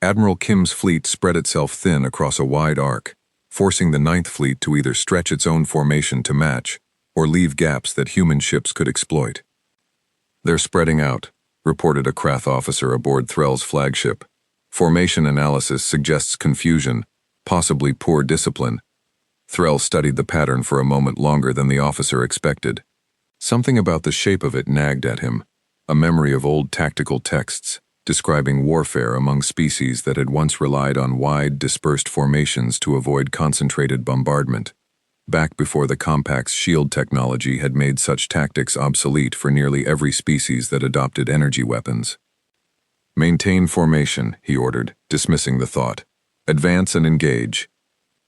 Admiral Kim's fleet spread itself thin across a wide arc, forcing the Ninth Fleet to either stretch its own formation to match or leave gaps that human ships could exploit. They're spreading out, reported a Krath officer aboard Threll's flagship. Formation analysis suggests confusion, possibly poor discipline. Threll studied the pattern for a moment longer than the officer expected. Something about the shape of it nagged at him, a memory of old tactical texts describing warfare among species that had once relied on wide, dispersed formations to avoid concentrated bombardment, back before the compact's shield technology had made such tactics obsolete for nearly every species that adopted energy weapons. Maintain formation, he ordered, dismissing the thought. Advance and engage.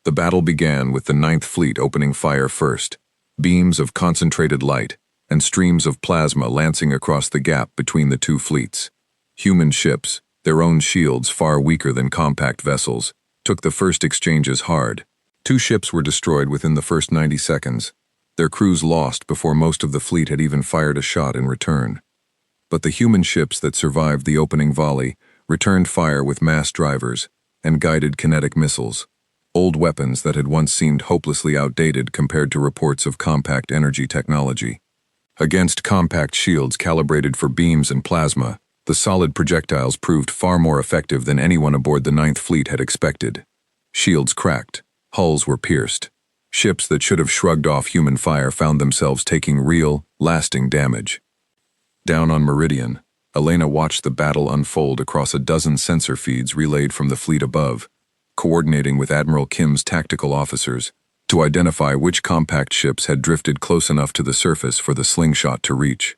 The battle began with the Ninth Fleet opening fire first, beams of concentrated light and streams of plasma lancing across the gap between the 2 fleets. Human ships, their own shields far weaker than compact vessels, took the first exchanges hard. 2 ships were destroyed within the first 90 seconds, their crews lost before most of the fleet had even fired a shot in return. But the human ships that survived the opening volley returned fire with mass drivers and guided kinetic missiles, old weapons that had once seemed hopelessly outdated compared to reports of compact energy technology. Against compact shields calibrated for beams and plasma, the solid projectiles proved far more effective than anyone aboard the Ninth Fleet had expected. Shields cracked, hulls were pierced. Ships that should have shrugged off human fire found themselves taking real, lasting damage. Down on Meridian, Elena watched the battle unfold across a dozen sensor feeds relayed from the fleet above, coordinating with Admiral Kim's tactical officers to identify which compact ships had drifted close enough to the surface for the slingshot to reach.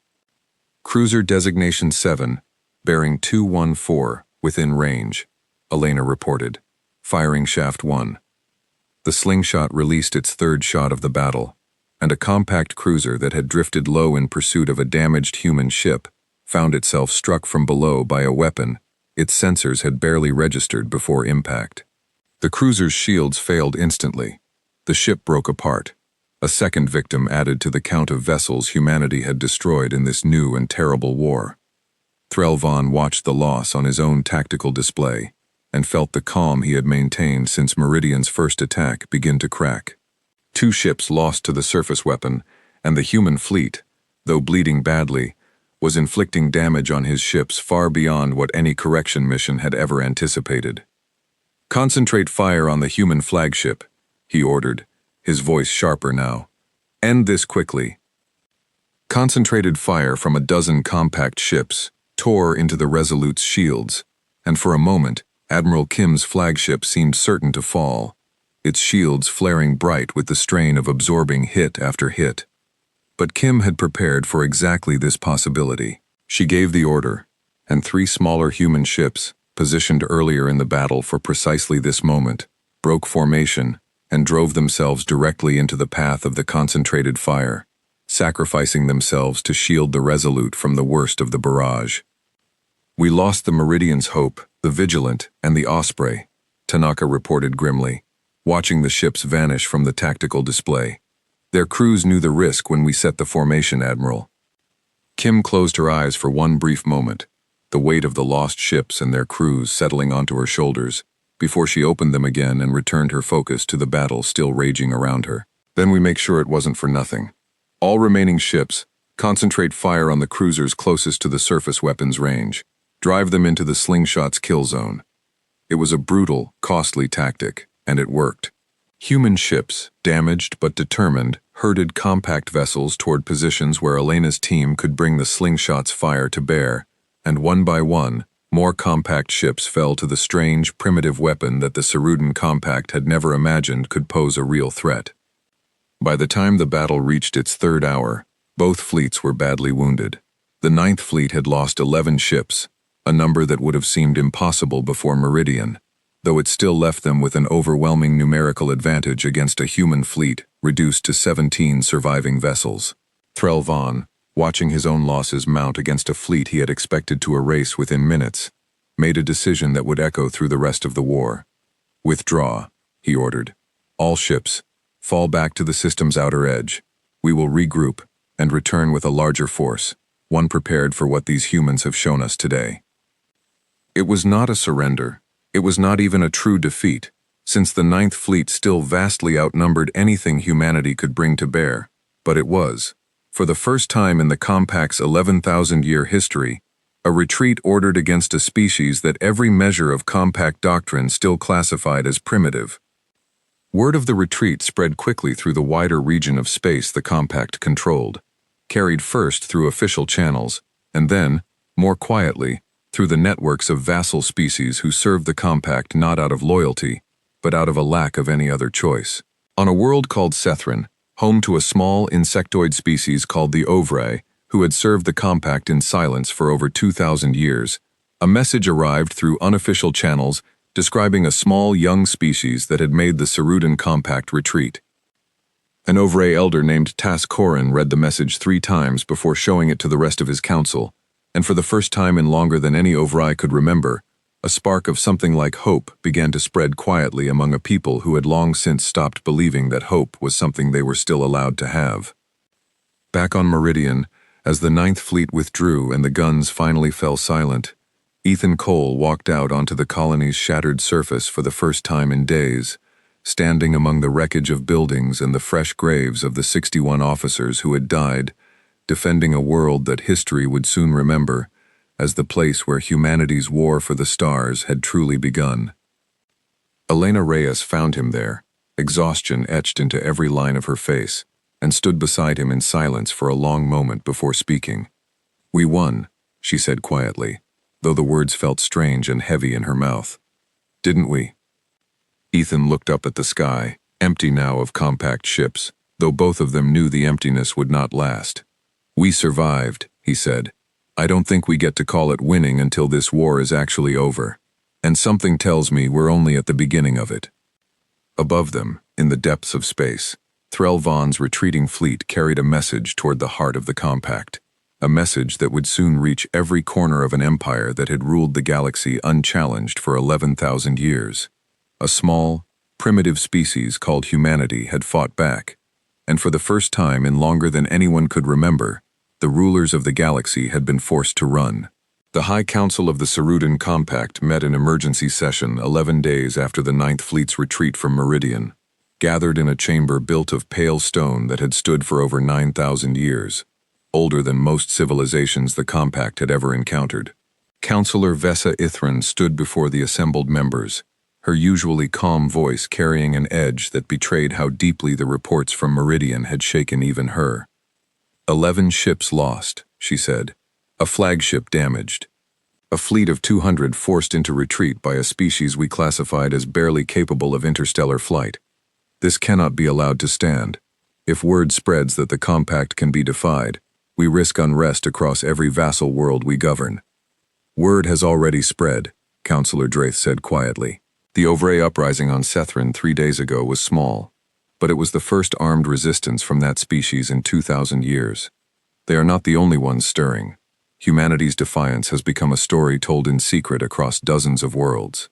Cruiser Designation 7, bearing 214, within range, Elena reported, firing shaft 1. The slingshot released its 3rd shot of the battle, and a compact cruiser that had drifted low in pursuit of a damaged human ship found itself struck from below by a weapon Its sensors had barely registered before impact. The cruiser's shields failed instantly. The ship broke apart. A second victim added to the count of vessels humanity had destroyed in this new and terrible war. Threlvon watched the loss on his own tactical display and felt the calm he had maintained since Meridian's first attack begin to crack. 2 ships lost to the surface weapon, and the human fleet, though bleeding badly, was inflicting damage on his ships far beyond what any correction mission had ever anticipated. "Concentrate fire on the human flagship," he ordered, his voice sharper now. "End this quickly." Concentrated fire from a dozen compact ships tore into the Resolute's shields, and for a moment, Admiral Kim's flagship seemed certain to fall, its shields flaring bright with the strain of absorbing hit after hit. But Kim had prepared for exactly this possibility. She gave the order, and 3 smaller human ships, positioned earlier in the battle for precisely this moment, broke formation and drove themselves directly into the path of the concentrated fire, sacrificing themselves to shield the Resolute from the worst of the barrage. "We lost the Meridian's Hope, the Vigilant, and the Osprey," Tanaka reported grimly, watching the ships vanish from the tactical display. "Their crews knew the risk when we set the formation, Admiral." Kim closed her eyes for one brief moment, the weight of the lost ships and their crews settling onto her shoulders, before she opened them again and returned her focus to the battle still raging around her. "Then we make sure it wasn't for nothing. All remaining ships, concentrate fire on the cruisers closest to the surface weapons range. Drive them into the slingshot's kill zone." It was a brutal, costly tactic, and it worked. Human ships, damaged but determined, herded compact vessels toward positions where Elena's team could bring the slingshot's fire to bear, and one by one, more compact ships fell to the strange, primitive weapon that the Ceruden compact had never imagined could pose a real threat. By the time the battle reached its 3rd hour, both fleets were badly wounded. The 9th Fleet had lost 11 ships, a number that would have seemed impossible before Meridian, though it still left them with an overwhelming numerical advantage against a human fleet reduced to 17 surviving vessels. Threlvon, watching his own losses mount against a fleet he had expected to erase within minutes, made a decision that would echo through the rest of the war. "Withdraw," he ordered. "All ships, fall back to the system's outer edge. We will regroup and return with a larger force, one prepared for what these humans have shown us today." It was not a surrender. It was not even a true defeat, since the 9th Fleet still vastly outnumbered anything humanity could bring to bear, but it was, for the first time in the Compact's 11,000-year history, a retreat ordered against a species that every measure of Compact doctrine still classified as primitive. Word of the retreat spread quickly through the wider region of space the Compact controlled, carried first through official channels, and then, more quietly, through the networks of vassal species who served the Compact not out of loyalty, but out of a lack of any other choice. On a world called Sethran, home to a small insectoid species called the Ovrae, who had served the Compact in silence for over 2,000 years, a message arrived through unofficial channels describing a small young species that had made the Ceruden Compact retreat. An Ovrae elder named Tas Korin read the message 3 times before showing it to the rest of his council, and for the first time in longer than any Ovrae could remember, a spark of something like hope began to spread quietly among a people who had long since stopped believing that hope was something they were still allowed to have. Back on Meridian, as the 9th Fleet withdrew and the guns finally fell silent, Ethan Cole walked out onto the colony's shattered surface for the first time in days, standing among the wreckage of buildings and the fresh graves of the 61 officers who had died, defending a world that history would soon remember as the place where humanity's war for the stars had truly begun. Elena Reyes found him there, exhaustion etched into every line of her face, and stood beside him in silence for a long moment before speaking. "We won," she said quietly, though the words felt strange and heavy in her mouth. "Didn't we?" Ethan looked up at the sky, empty now of compact ships, though both of them knew the emptiness would not last. "We survived," he said. "I don't think we get to call it winning until this war is actually over, and something tells me we're only at the beginning of it." Above them, in the depths of space, Threlvon's retreating fleet carried a message toward the heart of the Compact. a message that would soon reach every corner of an empire that had ruled the galaxy unchallenged for 11,000 years. A small, primitive species called humanity had fought back, and for the first time in longer than anyone could remember, the rulers of the galaxy had been forced to run. The High Council of the Cerudan Compact met in emergency session 11 days after the Ninth Fleet's retreat from Meridian, gathered in a chamber built of pale stone that had stood for over 9,000 years, older than most civilizations the Compact had ever encountered. Councillor Vessa Ithran stood before the assembled members, her usually calm voice carrying an edge that betrayed how deeply the reports from Meridian had shaken even her. 11 ships lost, she said. A flagship damaged. A fleet of 200 forced into retreat by a species we classified as barely capable of interstellar flight. This cannot be allowed to stand. If word spreads that the Compact can be defied, we risk unrest across every vassal world we govern. Word has already spread, Councillor Draith said quietly. The Ovray uprising on Sethran 3 days ago was small, but it was the first armed resistance from that species in 2,000 years. They are not the only ones stirring. Humanity's defiance has become a story told in secret across dozens of worlds.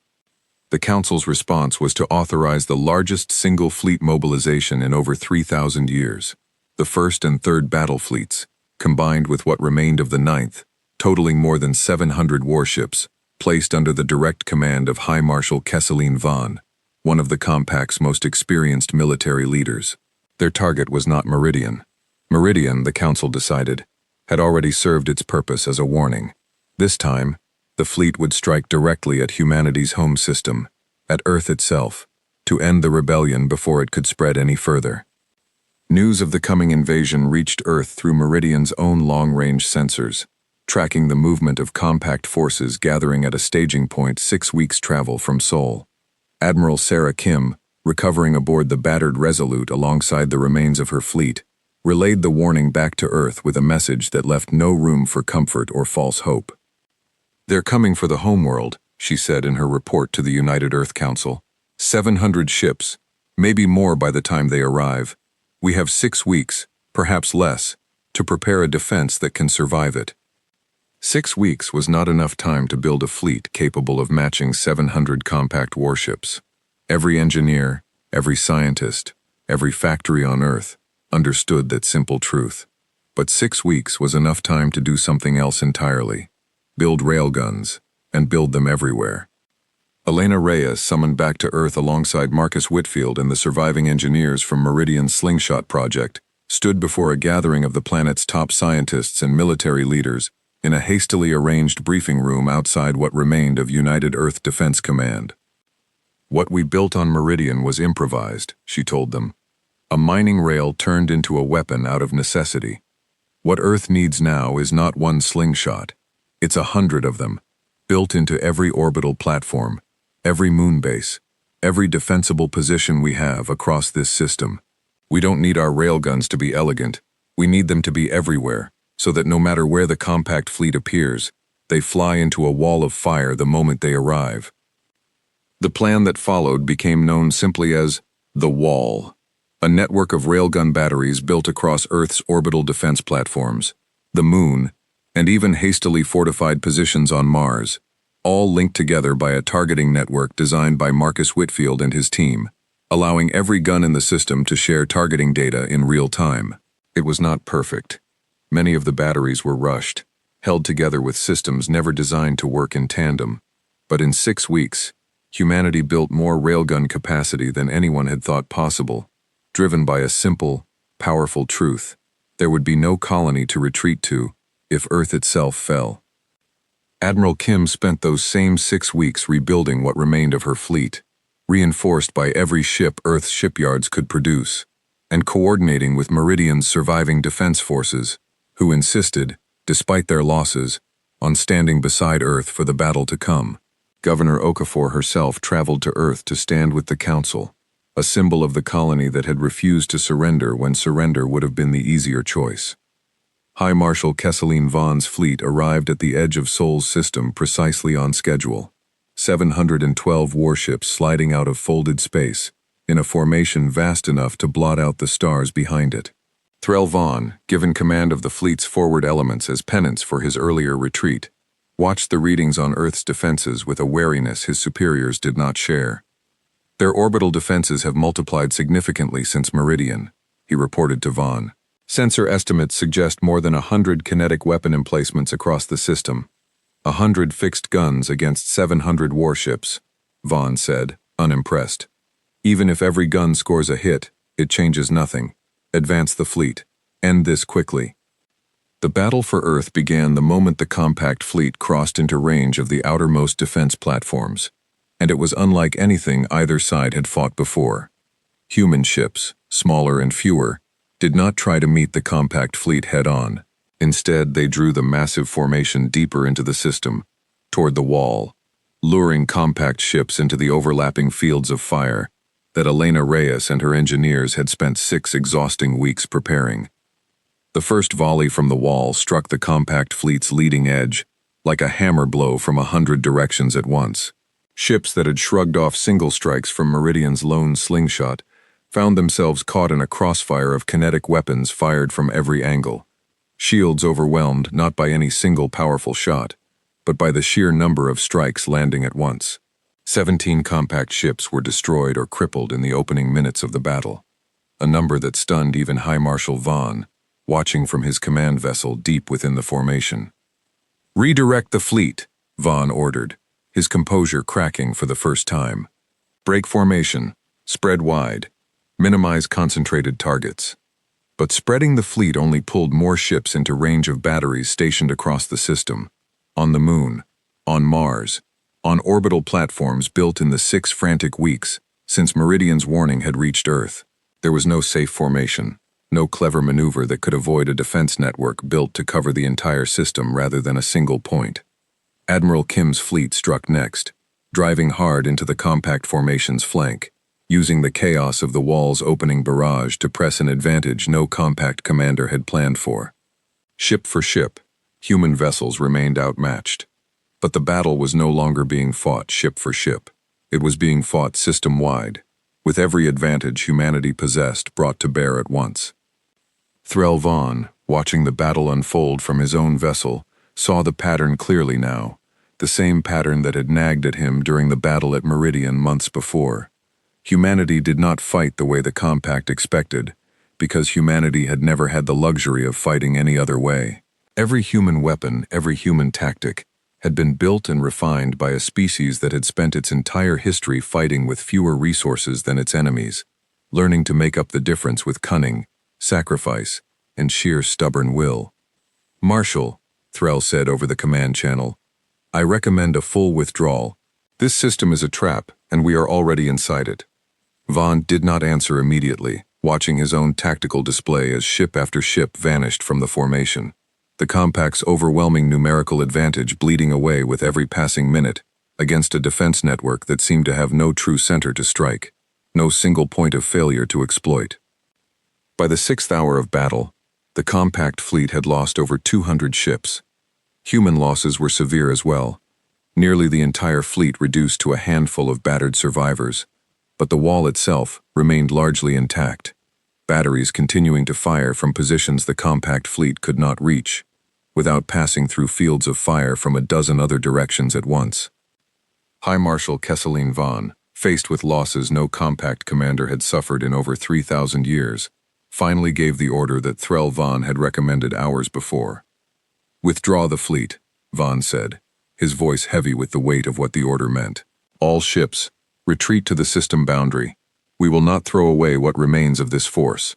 The Council's response was to authorize the largest single fleet mobilization in over 3,000 years. The First and Third battle fleets, combined with what remained of the Ninth, totaling more than 700 warships, placed under the direct command of High Marshal Kesseline Vaughn, one of the Compact's most experienced military leaders. Their target was not Meridian. Meridian, the Council decided, had already served its purpose as a warning. This time, the fleet would strike directly at humanity's home system, at Earth itself, to end the rebellion before it could spread any further. News of the coming invasion reached Earth through Meridian's own long-range sensors, tracking the movement of Compact forces gathering at a staging point 6 weeks' travel from Seoul. Admiral Sarah Kim, recovering aboard the battered Resolute alongside the remains of her fleet, relayed the warning back to Earth with a message that left no room for comfort or false hope. "They're coming for the homeworld," she said in her report to the United Earth Council. 700 ships, maybe more by the time they arrive. We have 6 weeks, perhaps less, to prepare a defense that can survive it. 6 weeks was not enough time to build a fleet capable of matching 700 Compact warships. Every engineer, every scientist, every factory on Earth understood that simple truth. But 6 weeks was enough time to do something else entirely. Build railguns, and build them everywhere. Elena Reyes, summoned back to Earth alongside Marcus Whitfield and the surviving engineers from Meridian's Slingshot project, stood before a gathering of the planet's top scientists and military leaders in a hastily arranged briefing room outside what remained of United Earth Defense Command. "What we built on Meridian was improvised," she told them. "A mining rail turned into a weapon out of necessity. What Earth needs now is not one slingshot. It's 100 of them, built into every orbital platform, every moon base, every defensible position we have across this system. We don't need our railguns to be elegant. We need them to be everywhere, so that no matter where the Compact fleet appears, they fly into a wall of fire the moment they arrive." The plan that followed became known simply as the Wall, a network of railgun batteries built across Earth's orbital defense platforms, the Moon, and even hastily fortified positions on Mars, all linked together by a targeting network designed by Marcus Whitfield and his team, allowing every gun in the system to share targeting data in real time. It was not perfect. Many of the batteries were rushed, held together with systems never designed to work in tandem. But in 6 weeks, humanity built more railgun capacity than anyone had thought possible, driven by a simple, powerful truth: there would be no colony to retreat to if Earth itself fell. Admiral Kim spent those same 6 weeks rebuilding what remained of her fleet, reinforced by every ship Earth's shipyards could produce, and coordinating with Meridian's surviving defense forces, who insisted, despite their losses, on standing beside Earth for the battle to come. Governor Okafor herself traveled to Earth to stand with the Council, a symbol of the colony that had refused to surrender when surrender would have been the easier choice. High Marshal Kesseline Vaughn's fleet arrived at the edge of Seoul's system precisely on schedule, 712 warships sliding out of folded space, in a formation vast enough to blot out the stars behind it. Threl Vaughn, given command of the fleet's forward elements as penance for his earlier retreat, watched the readings on Earth's defenses with a wariness his superiors did not share. Their orbital defenses have multiplied significantly since Meridian, he reported to Vaughn. Sensor estimates suggest more than 100 kinetic weapon emplacements across the system. 100 fixed guns against 700 warships, Vaughn said, unimpressed. Even if every gun scores a hit, it changes nothing. Advance the fleet. End this quickly. The battle for Earth began the moment the compact fleet crossed into range of the outermost defense platforms, and it was unlike anything either side had fought before. Human ships, smaller and fewer, did not try to meet the compact fleet head-on. Instead, they drew the massive formation deeper into the system, toward the wall, luring compact ships into the overlapping fields of fire that Elena Reyes and her engineers had spent 6 exhausting weeks preparing. The first volley from the wall struck the compact fleet's leading edge, like a hammer blow from 100 directions at once. Ships that had shrugged off single strikes from Meridian's lone slingshot found themselves caught in a crossfire of kinetic weapons fired from every angle. Shields overwhelmed not by any single powerful shot, but by the sheer number of strikes landing at once. 17 compact ships were destroyed or crippled in the opening minutes of the battle, a number that stunned even High Marshal Vaughn, watching from his command vessel deep within the formation. "Redirect the fleet," Vaughn ordered, his composure cracking for the first time. "Break formation, spread wide, minimize concentrated targets." But spreading the fleet only pulled more ships into range of batteries stationed across the system, on the Moon, on Mars, on orbital platforms built in the 6 frantic weeks since Meridian's warning had reached Earth. There was no safe formation, no clever maneuver that could avoid a defense network built to cover the entire system rather than a single point. Admiral Kim's fleet struck next, driving hard into the compact formation's flank, using the chaos of the wall's opening barrage to press an advantage no compact commander had planned for. Ship for ship, human vessels remained outmatched. But the battle was no longer being fought ship for ship. It was being fought system-wide, with every advantage humanity possessed brought to bear at once. Threl Vaughn, watching the battle unfold from his own vessel, saw the pattern clearly now, the same pattern that had nagged at him during the battle at Meridian months before. Humanity did not fight the way the compact expected, because humanity had never had the luxury of fighting any other way. Every human weapon, every human tactic, had been built and refined by a species that had spent its entire history fighting with fewer resources than its enemies, learning to make up the difference with cunning, sacrifice, and sheer stubborn will. "Marshal," Threl said over the command channel, "I recommend a full withdrawal. This system is a trap, and we are already inside it." Vaughn did not answer immediately, watching his own tactical display as ship after ship vanished from the formation, the compact's overwhelming numerical advantage bleeding away with every passing minute against a defense network that seemed to have no true center to strike, no single point of failure to exploit. By the 6th hour of battle, the compact fleet had lost over 200 ships. Human losses were severe as well, nearly the entire fleet reduced to a handful of battered survivors, but the wall itself remained largely intact, batteries continuing to fire from positions the compact fleet could not reach, without passing through fields of fire from a dozen other directions at once. High Marshal Kesseline Vaughn, faced with losses no compact commander had suffered in over 3,000 years, finally gave the order that Threl Vaughn had recommended hours before. "Withdraw the fleet," Vaughn said, his voice heavy with the weight of what the order meant. "All ships, retreat to the system boundary. We will not throw away what remains of this force."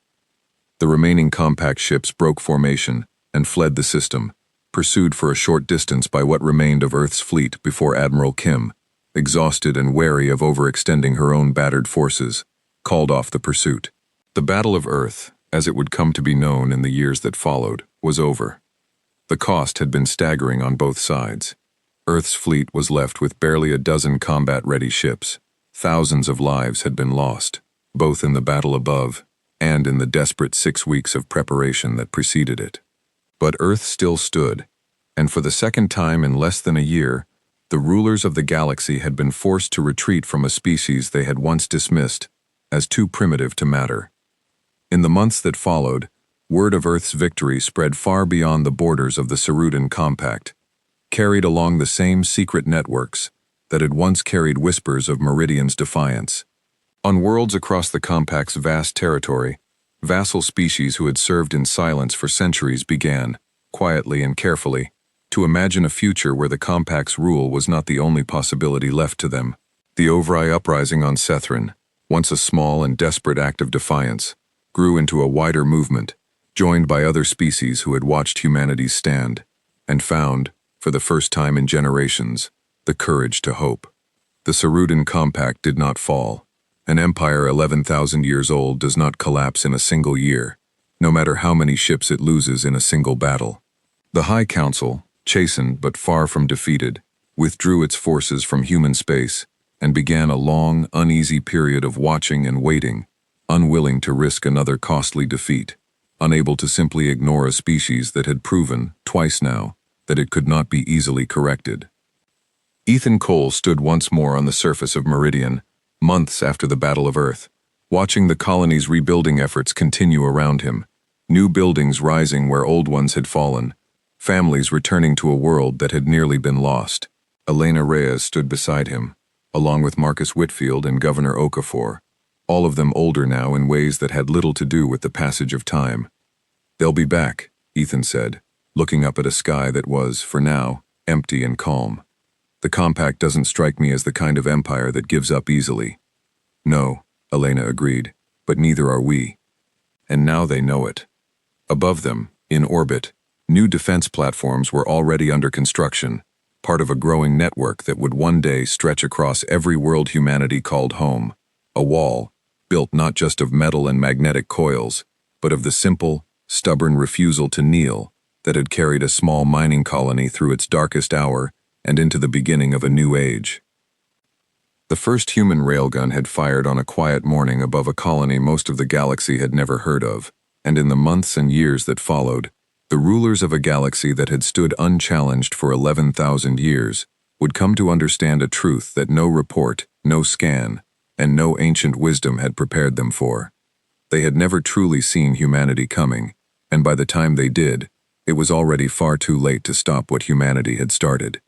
The remaining compact ships broke formation and fled the system, pursued for a short distance by what remained of Earth's fleet before Admiral Kim, exhausted and wary of overextending her own battered forces, called off the pursuit. The Battle of Earth, as it would come to be known in the years that followed, was over. The cost had been staggering on both sides. Earth's fleet was left with barely a dozen combat-ready ships. Thousands of lives had been lost, both in the battle above and in the desperate 6 weeks of preparation that preceded it. But Earth still stood, and for the second time in less than a year, the rulers of the galaxy had been forced to retreat from a species they had once dismissed as too primitive to matter. In the months that followed, Word of Earth's victory spread far beyond the borders of the Sarudan Compact, carried along the same secret networks that had once carried whispers of Meridian's defiance. On worlds across the Compact's vast territory, vassal species who had served in silence for centuries began, quietly and carefully, to imagine a future where the Compact's rule was not the only possibility left to them. The Ovrai uprising on Sethran, once a small and desperate act of defiance, grew into a wider movement, joined by other species who had watched humanity's stand, and found, for the first time in generations, the courage to hope. The Sarudan Compact did not fall. An empire 11,000 years old does not collapse in a single year, no matter how many ships it loses in a single battle. The High Council, chastened but far from defeated, withdrew its forces from human space and began a long, uneasy period of watching and waiting, unwilling to risk another costly defeat, unable to simply ignore a species that had proven, twice now, that it could not be easily corrected. Ethan Cole stood once more on the surface of Meridian, months after the Battle of Earth, watching the colony's rebuilding efforts continue around him, new buildings rising where old ones had fallen, families returning to a world that had nearly been lost. Elena Reyes stood beside him, along with Marcus Whitfield and Governor Okafor, all of them older now in ways that had little to do with the passage of time. "They'll be back," Ethan said, looking up at a sky that was, for now, empty and calm. "The Compact doesn't strike me as the kind of empire that gives up easily." "No," Elena agreed, "but neither are we." And now they know it. Above them, in orbit, new defense platforms were already under construction, part of a growing network that would one day stretch across every world humanity called home. A wall, built not just of metal and magnetic coils, but of the simple, stubborn refusal to kneel that had carried a small mining colony through its darkest hour and into the beginning of a new age. The first human railgun had fired on a quiet morning above a colony most of the galaxy had never heard of, and in the months and years that followed, the rulers of a galaxy that had stood unchallenged for 11,000 years would come to understand a truth that no report, no scan, and no ancient wisdom had prepared them for. They had never truly seen humanity coming, and by the time they did, it was already far too late to stop what humanity had started.